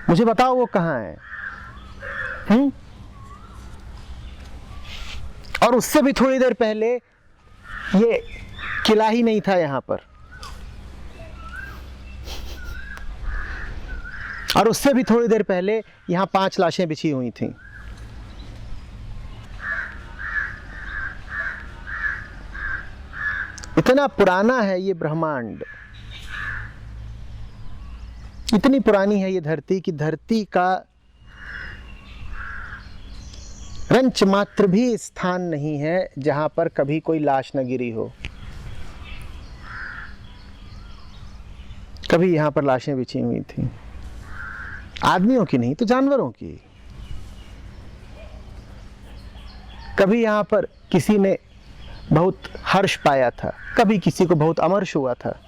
मुझे बताओ वो कहाँ है। और उससे भी थोड़ी देर पहले ये किला ही नहीं था यहां पर, और उससे भी थोड़ी देर पहले यहां 5 लाशें बिछी हुई थीं। इतना पुराना है ये ब्रह्मांड, इतनी पुरानी है ये धरती कि धरती का रंच मात्र भी स्थान नहीं है जहां पर कभी कोई लाश न गिरी हो। कभी यहां पर लाशें बिछी हुई थी, आदमियों की नहीं तो जानवरों की। कभी यहां पर किसी ने बहुत हर्ष पाया था, कभी किसी को बहुत अमर्ष हुआ था।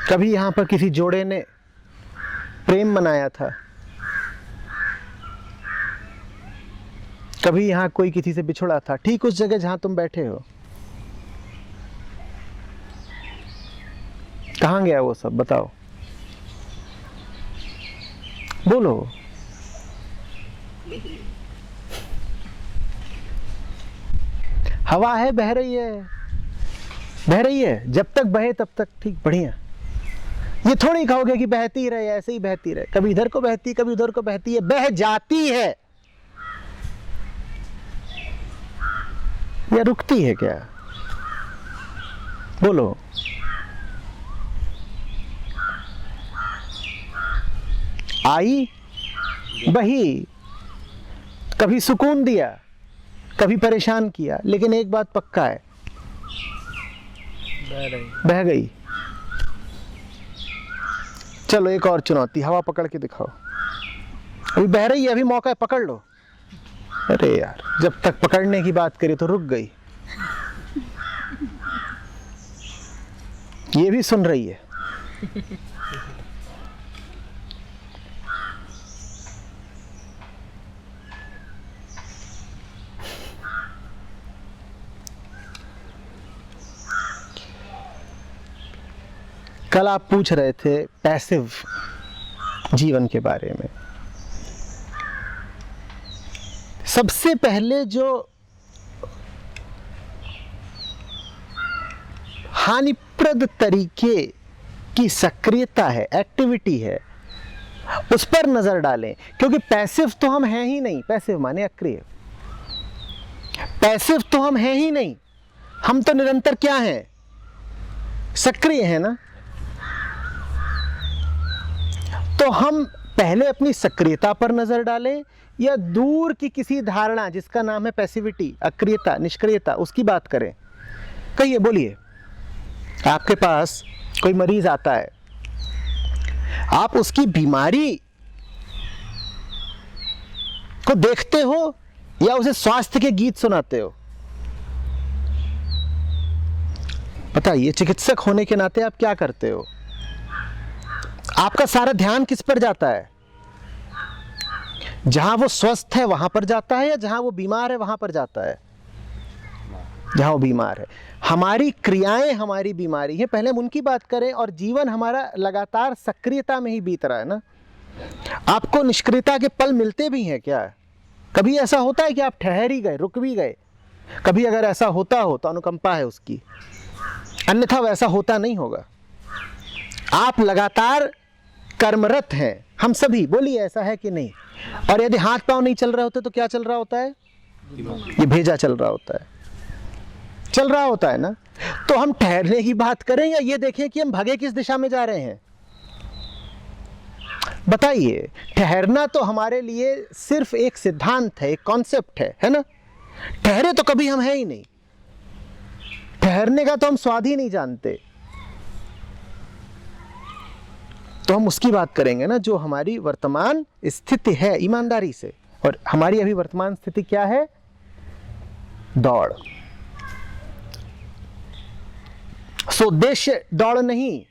कभी यहां पर किसी जोड़े ने प्रेम मनाया था, कभी यहां कोई किसी से बिछड़ा था, ठीक उस जगह जहां तुम बैठे हो। कहां गया वो सब? बताओ, बोलो। हवा है, बह रही है, बह रही है, जब तक बहे तब तक ठीक, बढ़िया। ये थोड़ी कहोगे कि बहती रहे, ऐसे ही बहती रहे, कभी इधर को बहती कभी उधर को बहती है, बह जाती है या रुकती है क्या? बोलो। आई, बही, कभी सुकून दिया, कभी परेशान किया, लेकिन एक बात पक्का है, बह गई। चलो एक और चुनौती, हवा पकड़ के दिखाओ। अभी बह रही है, अभी मौका है, पकड़ लो। अरे यार, जब तक पकड़ने की बात करी तो रुक गई। ये भी सुन रही है। कल आप पूछ रहे थे पैसिव जीवन के बारे में। सबसे पहले जो हानिप्रद तरीके की सक्रियता है, एक्टिविटी है, उस पर नजर डालें, क्योंकि पैसिव तो हम हैं ही नहीं। पैसिव माने अक्रिय। पैसिव तो हम हैं ही नहीं, हम तो निरंतर क्या हैं? सक्रिय हैं ना। तो हम पहले अपनी सक्रियता पर नजर डालें या दूर की किसी धारणा जिसका नाम है पैसिविटी, अक्रियता, निष्क्रियता, उसकी बात करें? कहिए, बोलिए। आपके पास कोई मरीज आता है, आप उसकी बीमारी को देखते हो या उसे स्वास्थ्य के गीत सुनाते हो? बताइए, चिकित्सक होने के नाते आप क्या करते हो? आपका सारा ध्यान किस पर जाता है? जहां वो स्वस्थ है वहां पर जाता है या जहां वो बीमार है वहां पर जाता है? जहां वो बीमार है। हमारी क्रियाएं हमारी बीमारी है, पहले हम उनकी बात करें। और जीवन हमारा लगातार सक्रियता में ही बीत रहा है ना। आपको निष्क्रियता के पल मिलते भी हैं क्या? कभी ऐसा होता है कि आप ठहर ही गए, रुक भी गए? कभी अगर ऐसा होता हो तो अनुकंपा है उसकी, अन्यथा वैसा होता नहीं होगा। आप लगातार कर्मरत हैं, हम सभी। बोलिए, ऐसा है कि नहीं? और यदि हाथ पांव नहीं चल रहे होते तो क्या चल रहा होता है? ये भेजा चल रहा होता है, चल रहा होता है ना। तो हम ठहरने की बात करें या ये देखें कि हम भागे किस दिशा में जा रहे हैं? बताइए। ठहरना तो हमारे लिए सिर्फ एक सिद्धांत है, एक कॉन्सेप्ट है ना। ठहरे तो कभी हम है ही नहीं, ठहरने का तो हम स्वाद ही नहीं जानते। तो हम उसकी बात करेंगे ना जो हमारी वर्तमान स्थिति है, ईमानदारी से। और हमारी अभी वर्तमान स्थिति क्या है? दौड़। सोद्देश्य दौड़ नहीं,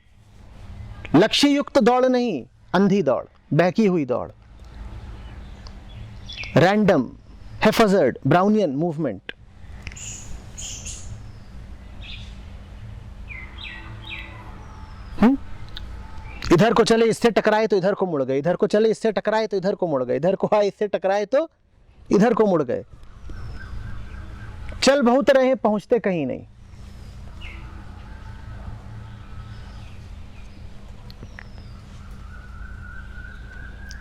लक्ष्य युक्त दौड़ नहीं, अंधी दौड़, बहकी हुई दौड़, रैंडम, हेफाजर्ड, ब्राउनियन मूवमेंट। इधर को चले इससे टकराए तो इधर को मुड़ गए, इधर को चले इससे टकराए तो इधर को मुड़ गए, इधर को आए इससे टकराए तो इधर को मुड़ गए। चल बहुत रहे, पहुंचते कहीं नहीं।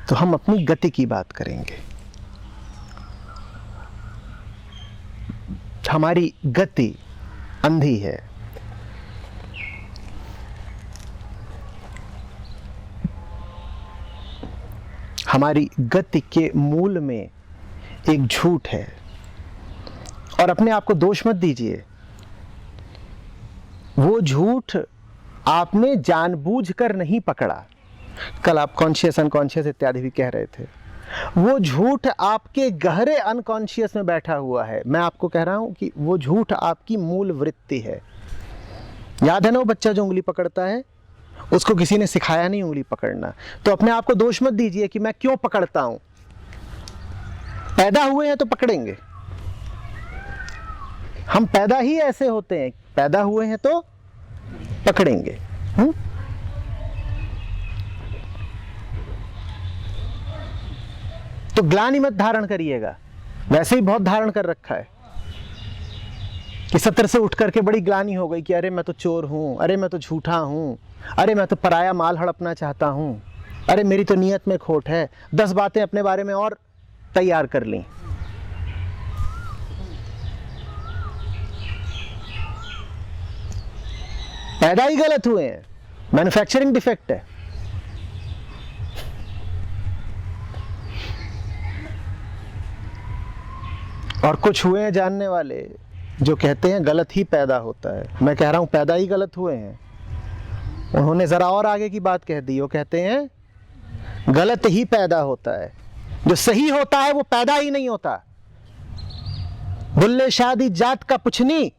तो हम अपनी गति की बात करेंगे। हमारी गति अंधी है। हमारी गति के मूल में एक झूठ है। और अपने आप को दोष मत दीजिए, वो झूठ आपने जानबूझकर नहीं पकड़ा। कल आप कॉन्शियस अनकॉन्शियस इत्यादि भी कह रहे थे, वो झूठ आपके गहरे अनकॉन्शियस में बैठा हुआ है। मैं आपको कह रहा हूं कि वो झूठ आपकी मूल वृत्ति है। याद है ना वो बच्चा जो उंगली पकड़ता है, उसको किसी ने सिखाया नहीं उंगली पकड़ना। तो अपने आप को दोष मत दीजिए कि मैं क्यों पकड़ता हूं। पैदा हुए हैं तो पकड़ेंगे। हम पैदा ही ऐसे होते हैं, पैदा हुए हैं तो पकड़ेंगे। तो ग्लानि मत धारण करिएगा, वैसे ही बहुत धारण कर रखा है कि 70 से उठ करके बड़ी ग्लानि हो गई कि अरे मैं तो चोर हूं, अरे मैं तो झूठा हूं, अरे मैं तो पराया माल हड़पना चाहता हूं, अरे मेरी तो नीयत में खोट है। 10 बातें अपने बारे में और तैयार कर ली। पैदा ही गलत हुए हैं, मैन्युफैक्चरिंग डिफेक्ट है। और कुछ हुए हैं जानने वाले जो कहते हैं गलत ही पैदा होता है। मैं कह रहा हूं पैदा ही गलत हुए हैं। उन्होंने जरा और आगे की बात कह दी। वो कहते हैं गलत ही पैदा होता है, जो सही होता है वो पैदा ही नहीं होता। बुल्ले शादी जात का पुछनी,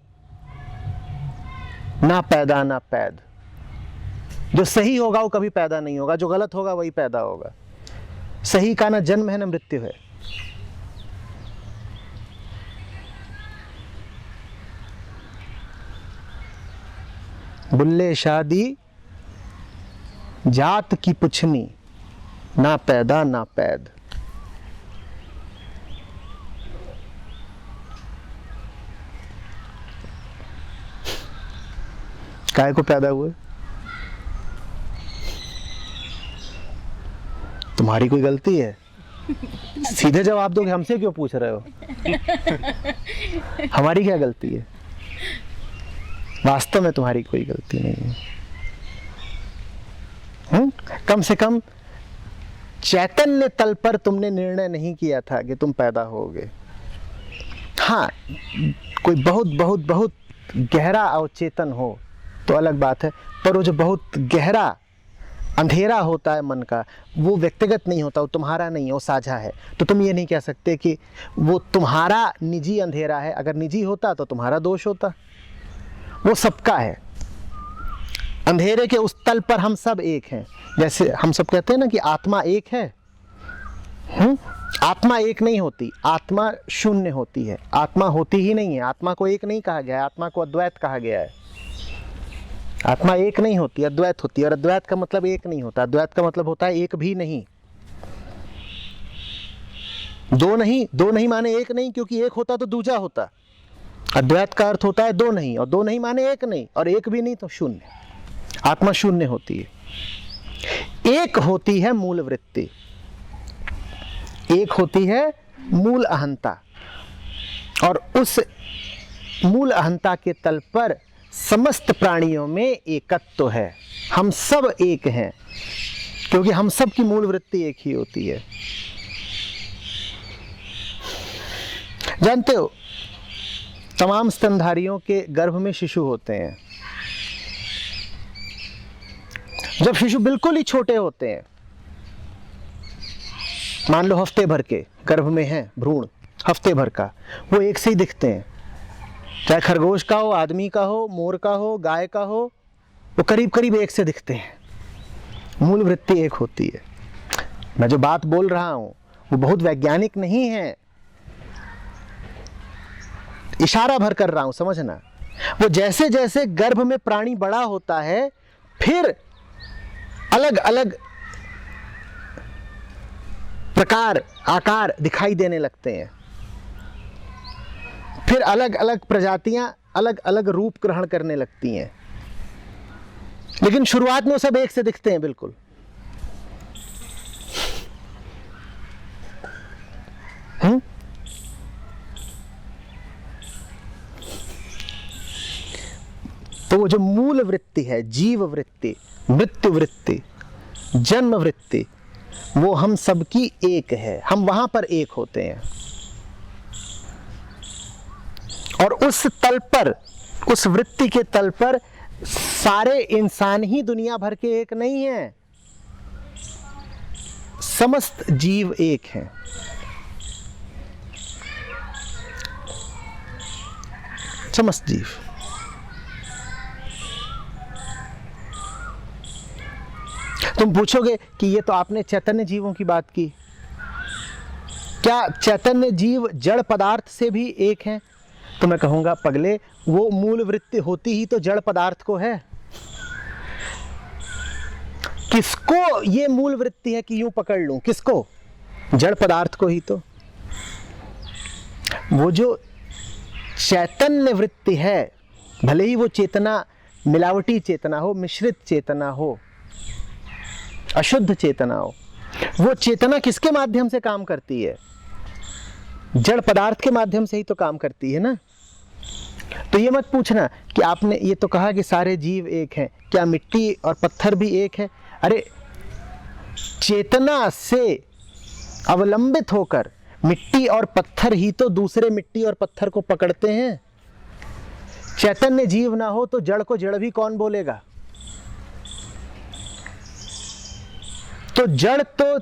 ना पैदा ना पैद। जो सही होगा वो कभी पैदा नहीं होगा, जो गलत होगा वही पैदा होगा। सही का ना जन्म है ना मृत्यु है। बुल्ले शादी जात की पुछनी, ना पैदा ना पैद। काय को पैदा हुए? तुम्हारी कोई गलती है? सीधे जवाब दोगे, हमसे क्यों पूछ रहे हो? हमारी क्या गलती है? वास्तव में तुम्हारी कोई गलती नहीं है। कम से कम चैतन्य तल पर तुमने निर्णय नहीं किया था कि तुम पैदा होगे। हाँ, कोई बहुत बहुत बहुत गहरा अवचेतन हो तो अलग बात है, पर वो जो बहुत गहरा अंधेरा होता है मन का, वो व्यक्तिगत नहीं होता, वो तुम्हारा नहीं है, वो साझा है। तो तुम ये नहीं कह सकते कि वो तुम्हारा निजी अंधेरा है। अगर निजी होता तो तुम्हारा दोष होता। वो सबका है। अंधेरे के उस तल पर हम सब एक हैं। जैसे हम सब कहते हैं ना कि आत्मा एक है। आत्मा एक नहीं होती, आत्मा शून्य होती है। आत्मा होती ही नहीं है। आत्मा को एक नहीं कहा गया है, आत्मा को अद्वैत कहा गया है। आत्मा एक नहीं होती, अद्वैत होती है। और अद्वैत का मतलब एक नहीं होता, अद्वैत का मतलब होता है एक भी नहीं। दो नहीं, दो नहीं माने एक नहीं, क्योंकि एक होता तो दूजा होता। अद्वैत का अर्थ होता है दो नहीं, और दो नहीं माने एक नहीं, और एक भी नहीं तो शून्य। आत्मा शून्य होती है। एक होती है मूल वृत्ति, एक होती है मूल अहंता, और उस मूल अहंता के तल पर समस्त प्राणियों में एकत्व है। हम सब एक हैं, क्योंकि हम सब की मूल वृत्ति एक ही होती है। जानते हो, तमाम स्तनधारियों के गर्भ में शिशु होते हैं। जब शिशु बिल्कुल ही छोटे होते हैं, मान लो हफ्ते भर के गर्भ में है भ्रूण, हफ्ते भर का, वो एक से ही दिखते हैं। चाहे खरगोश का हो, आदमी का हो, मोर का हो, गाय का हो, वो करीब करीब एक से दिखते हैं। मूल वृत्ति एक होती है। मैं जो बात बोल रहा हूं वो बहुत वैज्ञानिक नहीं है, इशारा भर कर रहा हूं, समझना। वो जैसे जैसे गर्भ में प्राणी बड़ा होता है, फिर अलग अलग प्रकार आकार दिखाई देने लगते हैं। फिर अलग अलग प्रजातियां अलग अलग रूप ग्रहण करने लगती हैं, लेकिन शुरुआत में वो सब एक से दिखते हैं बिल्कुल। तो वो जो मूल वृत्ति है, जीव वृत्ति, मृत्यु वृत्ति, जन्म वृत्ति, वो हम सबकी एक है। हम वहां पर एक होते हैं। और उस तल पर, उस वृत्ति के तल पर सारे इंसान ही दुनिया भर के एक नहीं हैं, समस्त जीव एक हैं। समस्त जीव। तुम पूछोगे कि ये तो आपने चैतन्य जीवों की बात की, क्या चैतन्य जीव जड़ पदार्थ से भी एक हैं? तो मैं कहूंगा पगले, वो मूल वृत्ति होती ही तो जड़ पदार्थ को है। किसको ये मूल वृत्ति है कि यूं पकड़ लूं? किसको? जड़ पदार्थ को ही तो। वो जो चैतन्य वृत्ति है, भले ही वो चेतना मिलावटी चेतना हो, मिश्रित चेतना हो, अशुद्ध चेतना हो, वो चेतना किसके माध्यम से काम करती है? जड़ पदार्थ के माध्यम से ही तो काम करती है ना। तो ये मत पूछना कि आपने ये तो कहा कि सारे जीव एक हैं, क्या मिट्टी और पत्थर भी एक है? अरे चेतना से अवलंबित होकर मिट्टी और पत्थर ही तो दूसरे मिट्टी और पत्थर को पकड़ते हैं। चैतन्य जीव ना हो तो जड़ को जड़ भी कौन बोलेगा? तो जड़ तो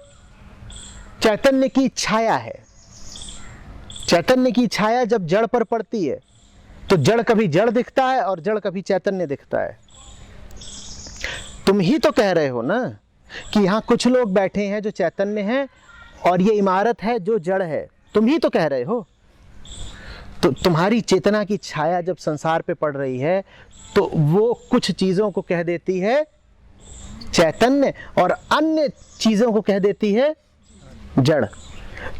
चैतन्य की छाया है। चैतन्य की छाया जब जड़ पर पड़ती है तो जड़ कभी जड़ दिखता है और जड़ कभी चैतन्य दिखता है। तुम ही तो कह रहे हो ना कि यहां कुछ लोग बैठे हैं जो चैतन्य हैं और ये इमारत है जो जड़ है। तुम ही तो कह रहे हो। तो तुम्हारी चेतना की छाया जब संसार पे पड़ रही है तो वो कुछ चीजों को कह देती है चैतन्य और अन्य चीजों को कह देती है जड़।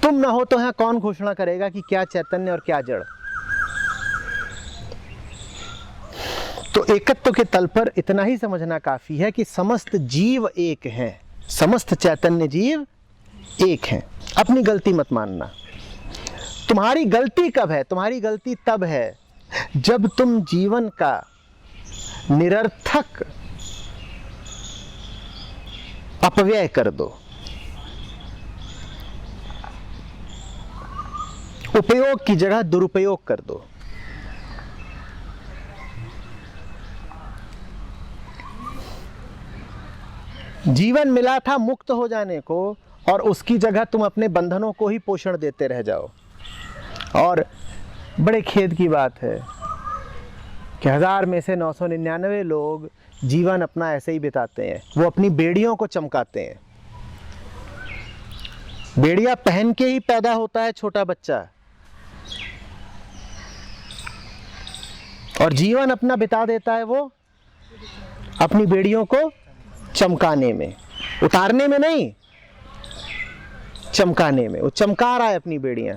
तुम ना हो तो यहां कौन घोषणा करेगा कि क्या चैतन्य और क्या जड़? तो एकत्व के तल पर इतना ही समझना काफी है कि समस्त जीव एक हैं, समस्त चैतन्य जीव एक हैं। अपनी गलती मत मानना। तुम्हारी गलती कब है? तुम्हारी गलती तब है जब तुम जीवन का निरर्थक अपव्यय कर दो, उपयोग की जगह दुरुपयोग कर दो। जीवन मिला था मुक्त हो जाने को और उसकी जगह तुम अपने बंधनों को ही पोषण देते रह जाओ। और बड़े खेद की बात है कि 1000 में से 999 लोग जीवन अपना ऐसे ही बिताते हैं। वो अपनी बेड़ियों को चमकाते हैं। बेड़िया पहन के ही पैदा होता है छोटा बच्चा, और जीवन अपना बिता देता है वो अपनी बेड़ियों को चमकाने में, उतारने में नहीं, चमकाने में। वो चमका रहा है अपनी बेड़ियां।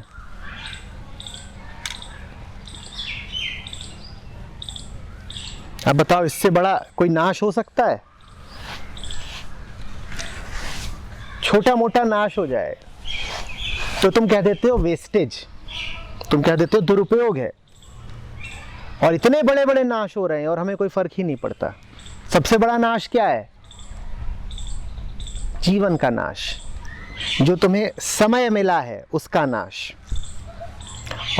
अब बताओ, इससे बड़ा कोई नाश हो सकता है? छोटा मोटा नाश हो जाए तो तुम कह देते हो वेस्टेज, तुम कह देते हो दुरुपयोग है। और इतने बड़े बड़े नाश हो रहे हैं और हमें कोई फर्क ही नहीं पड़ता। सबसे बड़ा नाश क्या है? जीवन का नाश, जो तुम्हें समय मिला है उसका नाश।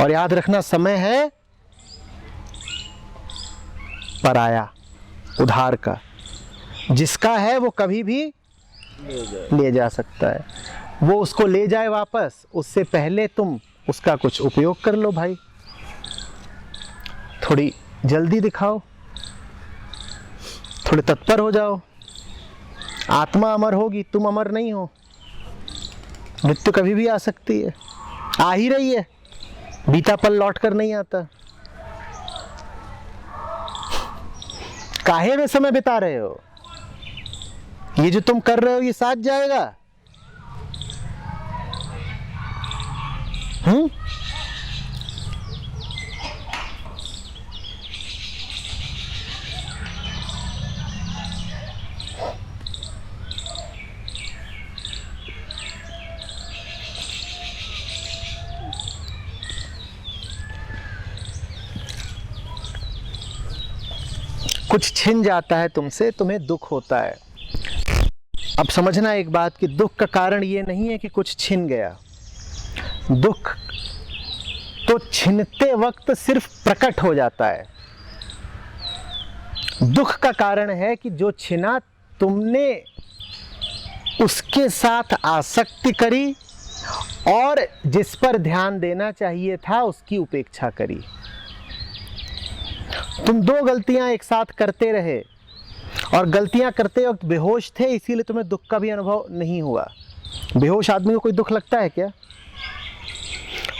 और याद रखना, समय है पराया, उधार का। जिसका है वो कभी भी ले जा सकता है। वो उसको ले जाए वापस, उससे पहले तुम उसका कुछ उपयोग कर लो भाई। थोड़ी जल्दी दिखाओ, थोड़े तत्पर हो जाओ। आत्मा अमर होगी, तुम अमर नहीं हो। मृत्यु कभी भी आ सकती है, आ ही रही है। बीता पल लौट कर नहीं आता। काहे में समय बिता रहे हो? ये जो तुम कर रहे हो ये साथ जाएगा? कुछ छिन जाता है तुमसे, तुम्हें दुख होता है। अब समझना एक बात कि दुख का कारण ये नहीं है कि कुछ छिन गया। दुख तो छिनते वक्त सिर्फ प्रकट हो जाता है। दुख का कारण है कि जो छिना तुमने उसके साथ आसक्ति करी और जिस पर ध्यान देना चाहिए था उसकी उपेक्षा करी। तुम दो गलतियां एक साथ करते रहे और गलतियां करते वक्त बेहोश थे, इसीलिए तुम्हें दुख का भी अनुभव नहीं हुआ। बेहोश आदमी को कोई दुख लगता है क्या?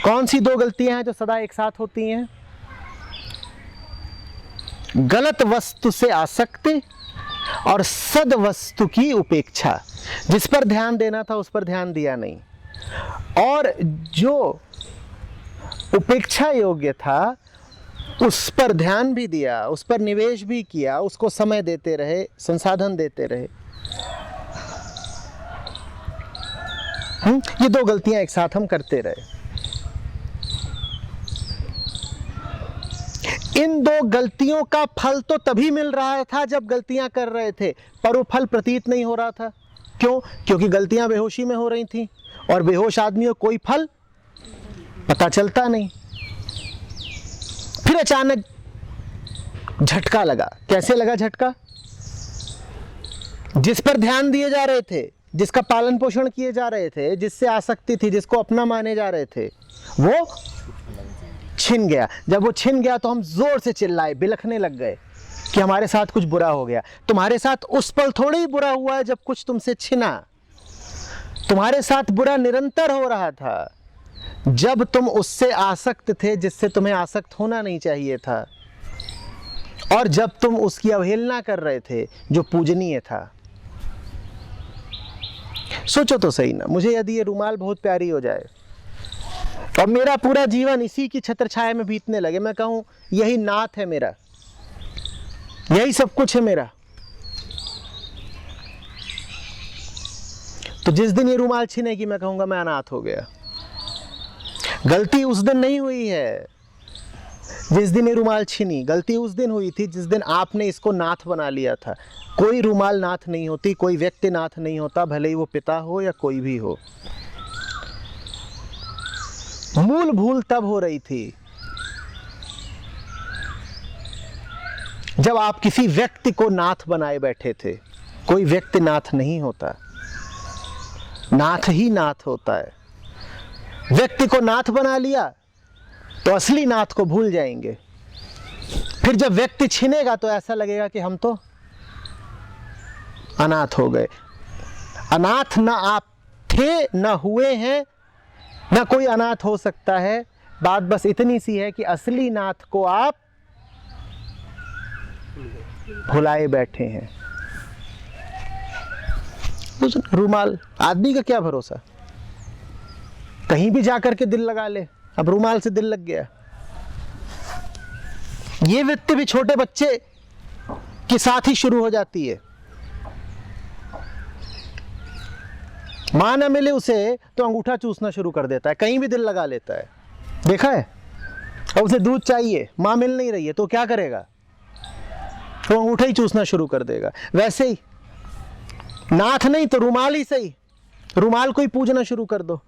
कौन सी दो गलतियां हैं जो सदा एक साथ होती हैं? गलत वस्तु से आसक्ति और सद वस्तु की उपेक्षा। जिस पर ध्यान देना था उस पर ध्यान दिया नहीं, और जो उपेक्षा योग्य था उस पर ध्यान भी दिया, उस पर निवेश भी किया, उसको समय देते रहे, संसाधन देते रहे। ये दो गलतियां एक साथ हम करते रहे। इन दो गलतियों का फल तो तभी मिल रहा था जब गलतियां कर रहे थे, पर वो फल प्रतीत नहीं हो रहा था। क्यों? क्योंकि गलतियां बेहोशी में हो रही थी और बेहोश आदमी को कोई फल पता चलता नहीं। फिर अचानक झटका लगा। कैसे लगा झटका? जिस पर ध्यान दिए जा रहे थे, जिसका पालन पोषण किए जा रहे थे, जिससे आसक्ति थी, जिसको अपना माने जा रहे थे, वो छिन गया। जब वो छिन गया तो हम जोर से चिल्लाए, बिलखने लग गए कि हमारे साथ कुछ बुरा हो गया। तुम्हारे साथ उस पल थोड़ी ही बुरा हुआ है जब कुछ तुमसे छिना। तुम्हारे साथ बुरा निरंतर हो रहा था जब तुम उससे आसक्त थे जिससे तुम्हें आसक्त होना नहीं चाहिए था, और जब तुम उसकी अवहेलना कर रहे थे जो पूजनीय था। सोचो तो सही ना, मुझे यदि ये रुमाल बहुत प्यारी हो जाए और मेरा पूरा जीवन इसी की छत्र छाया में बीतने लगे, मैं कहूं यही नाथ है मेरा, यही सब कुछ है मेरा, तो जिस दिन ये रुमाल छिनेगी मैं कहूंगा मैं अनाथ हो गया। गलती उस दिन नहीं हुई है जिस दिन ये रुमाल छिनी, गलती उस दिन हुई थी जिस दिन आपने इसको नाथ बना लिया था। कोई रुमाल नाथ नहीं होती, कोई व्यक्ति नाथ नहीं होता, भले ही वो पिता हो या कोई भी हो। मूल भूल तब हो रही थी जब आप किसी व्यक्ति को नाथ बनाए बैठे थे। कोई व्यक्ति नाथ नहीं होता, नाथ ही नाथ होता है। व्यक्ति को नाथ बना लिया तो असली नाथ को भूल जाएंगे। फिर जब व्यक्ति छिनेगा तो ऐसा लगेगा कि हम तो अनाथ हो गए। अनाथ ना आप थे, ना हुए हैं, ना कोई अनाथ हो सकता है। बात बस इतनी सी है कि असली नाथ को आप भुलाए बैठे हैं। रुमाल, आदमी का क्या भरोसा, कहीं भी जाकर के दिल लगा ले। अब रुमाल से दिल लग गया। ये वृत्ति भी छोटे बच्चे के साथ ही शुरू हो जाती है। मां ना मिले उसे तो अंगूठा चूसना शुरू कर देता है, कहीं भी दिल लगा लेता है। देखा है? और उसे दूध चाहिए, मां मिल नहीं रही है तो क्या करेगा? तो अंगूठा ही चूसना शुरू कर देगा। वैसे ही नाथ नहीं तो रुमाल ही सही, रुमाल को ही पूजना शुरू कर दो।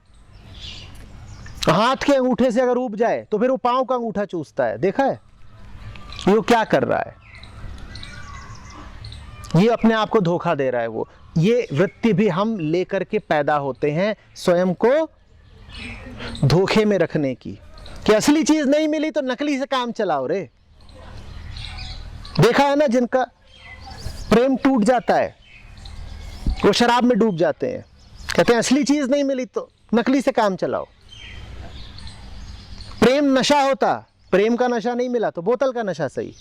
हाथ के अंगूठे से अगर ऊब जाए तो फिर वो पांव का अंगूठा चूसता है। देखा है वो क्या कर रहा है? ये अपने आप को धोखा दे रहा है। वो ये वृत्ति भी हम लेकर के पैदा होते हैं स्वयं को धोखे में रखने की, कि असली चीज नहीं मिली तो नकली से काम चलाओ रे। देखा है ना, जिनका प्रेम टूट जाता है वो शराब में डूब जाते हैं, कहते हैं असली चीज नहीं मिली तो नकली से काम चलाओ। प्रेम नशा होता, प्रेम का नशा नहीं मिला तो बोतल का नशा सही।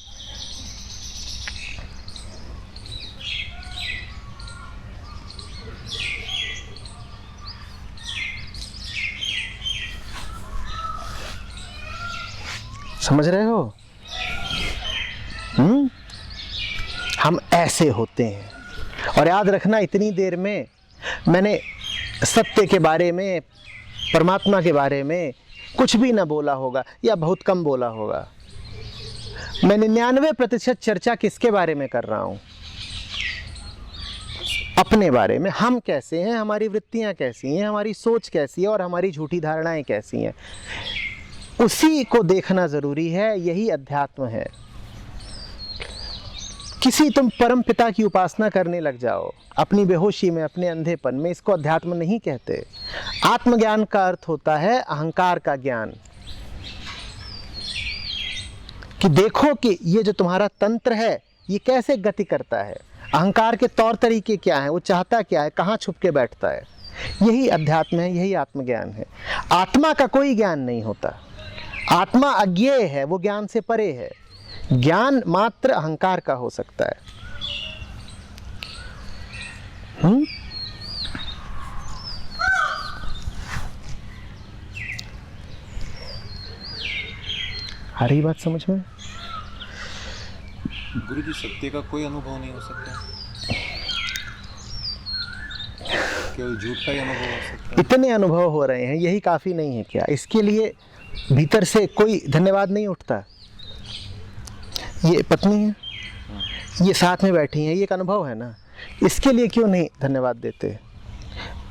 समझ रहे हो? हम ऐसे होते हैं। और याद रखना, इतनी देर में मैंने सत्य के बारे में, परमात्मा के बारे में कुछ भी ना बोला होगा या बहुत कम बोला होगा। मैं 99% चर्चा किसके बारे में कर रहा हूं? अपने बारे में। हम कैसे हैं, हमारी वृत्तियां कैसी हैं, हमारी सोच कैसी है और हमारी झूठी धारणाएं कैसी हैं, उसी को देखना जरूरी है। यही अध्यात्म है। किसी तुम परम पिता की उपासना करने लग जाओ अपनी बेहोशी में, अपने अंधेपन में, इसको अध्यात्म नहीं कहते। आत्मज्ञान का अर्थ होता है अहंकार का ज्ञान, कि देखो कि ये जो तुम्हारा तंत्र है ये कैसे गति करता है, अहंकार के तौर तरीके क्या है, वो चाहता क्या है, कहाँ छुप के बैठता है। यही अध्यात्म है, यही आत्मज्ञान है। आत्मा का कोई ज्ञान नहीं होता। आत्मा अज्ञेय है, वो ज्ञान से परे है। ज्ञान मात्र अहंकार का हो सकता है। आ रही बात समझ में? गुरु जी, सत्य का कोई अनुभव नहीं हो सकता, केवल झूठ का ही अनुभव हो सकता है। इतने अनुभव हो रहे हैं, यही काफी नहीं है क्या? इसके लिए भीतर से कोई धन्यवाद नहीं उठता? ये पत्नी है, ये साथ में बैठी है, ये एक अनुभव है ना। इसके लिए क्यों नहीं धन्यवाद देते?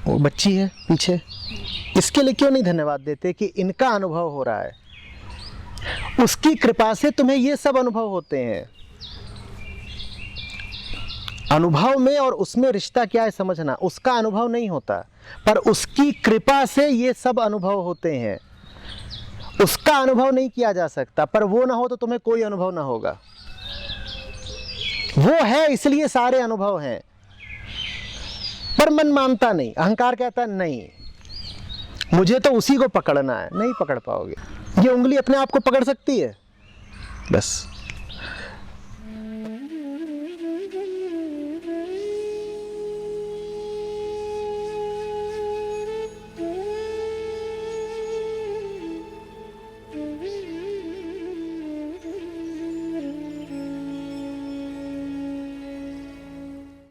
वो बच्ची है पीछे, इसके लिए क्यों नहीं धन्यवाद देते कि इनका अनुभव हो रहा है? उसकी कृपा से तुम्हें ये सब अनुभव होते हैं। अनुभव में और उसमें रिश्ता क्या है समझना। उसका अनुभव नहीं होता, पर उसकी कृपा से ये सब अनुभव होते हैं। उसका अनुभव नहीं किया जा सकता, पर वो ना हो तो तुम्हें कोई अनुभव ना होगा। वो है इसलिए सारे अनुभव हैं, पर मन मानता नहीं। अहंकार कहता है नहीं, मुझे तो उसी को पकड़ना है। नहीं पकड़ पाओगे। ये उंगली अपने आप को पकड़ सकती है? बस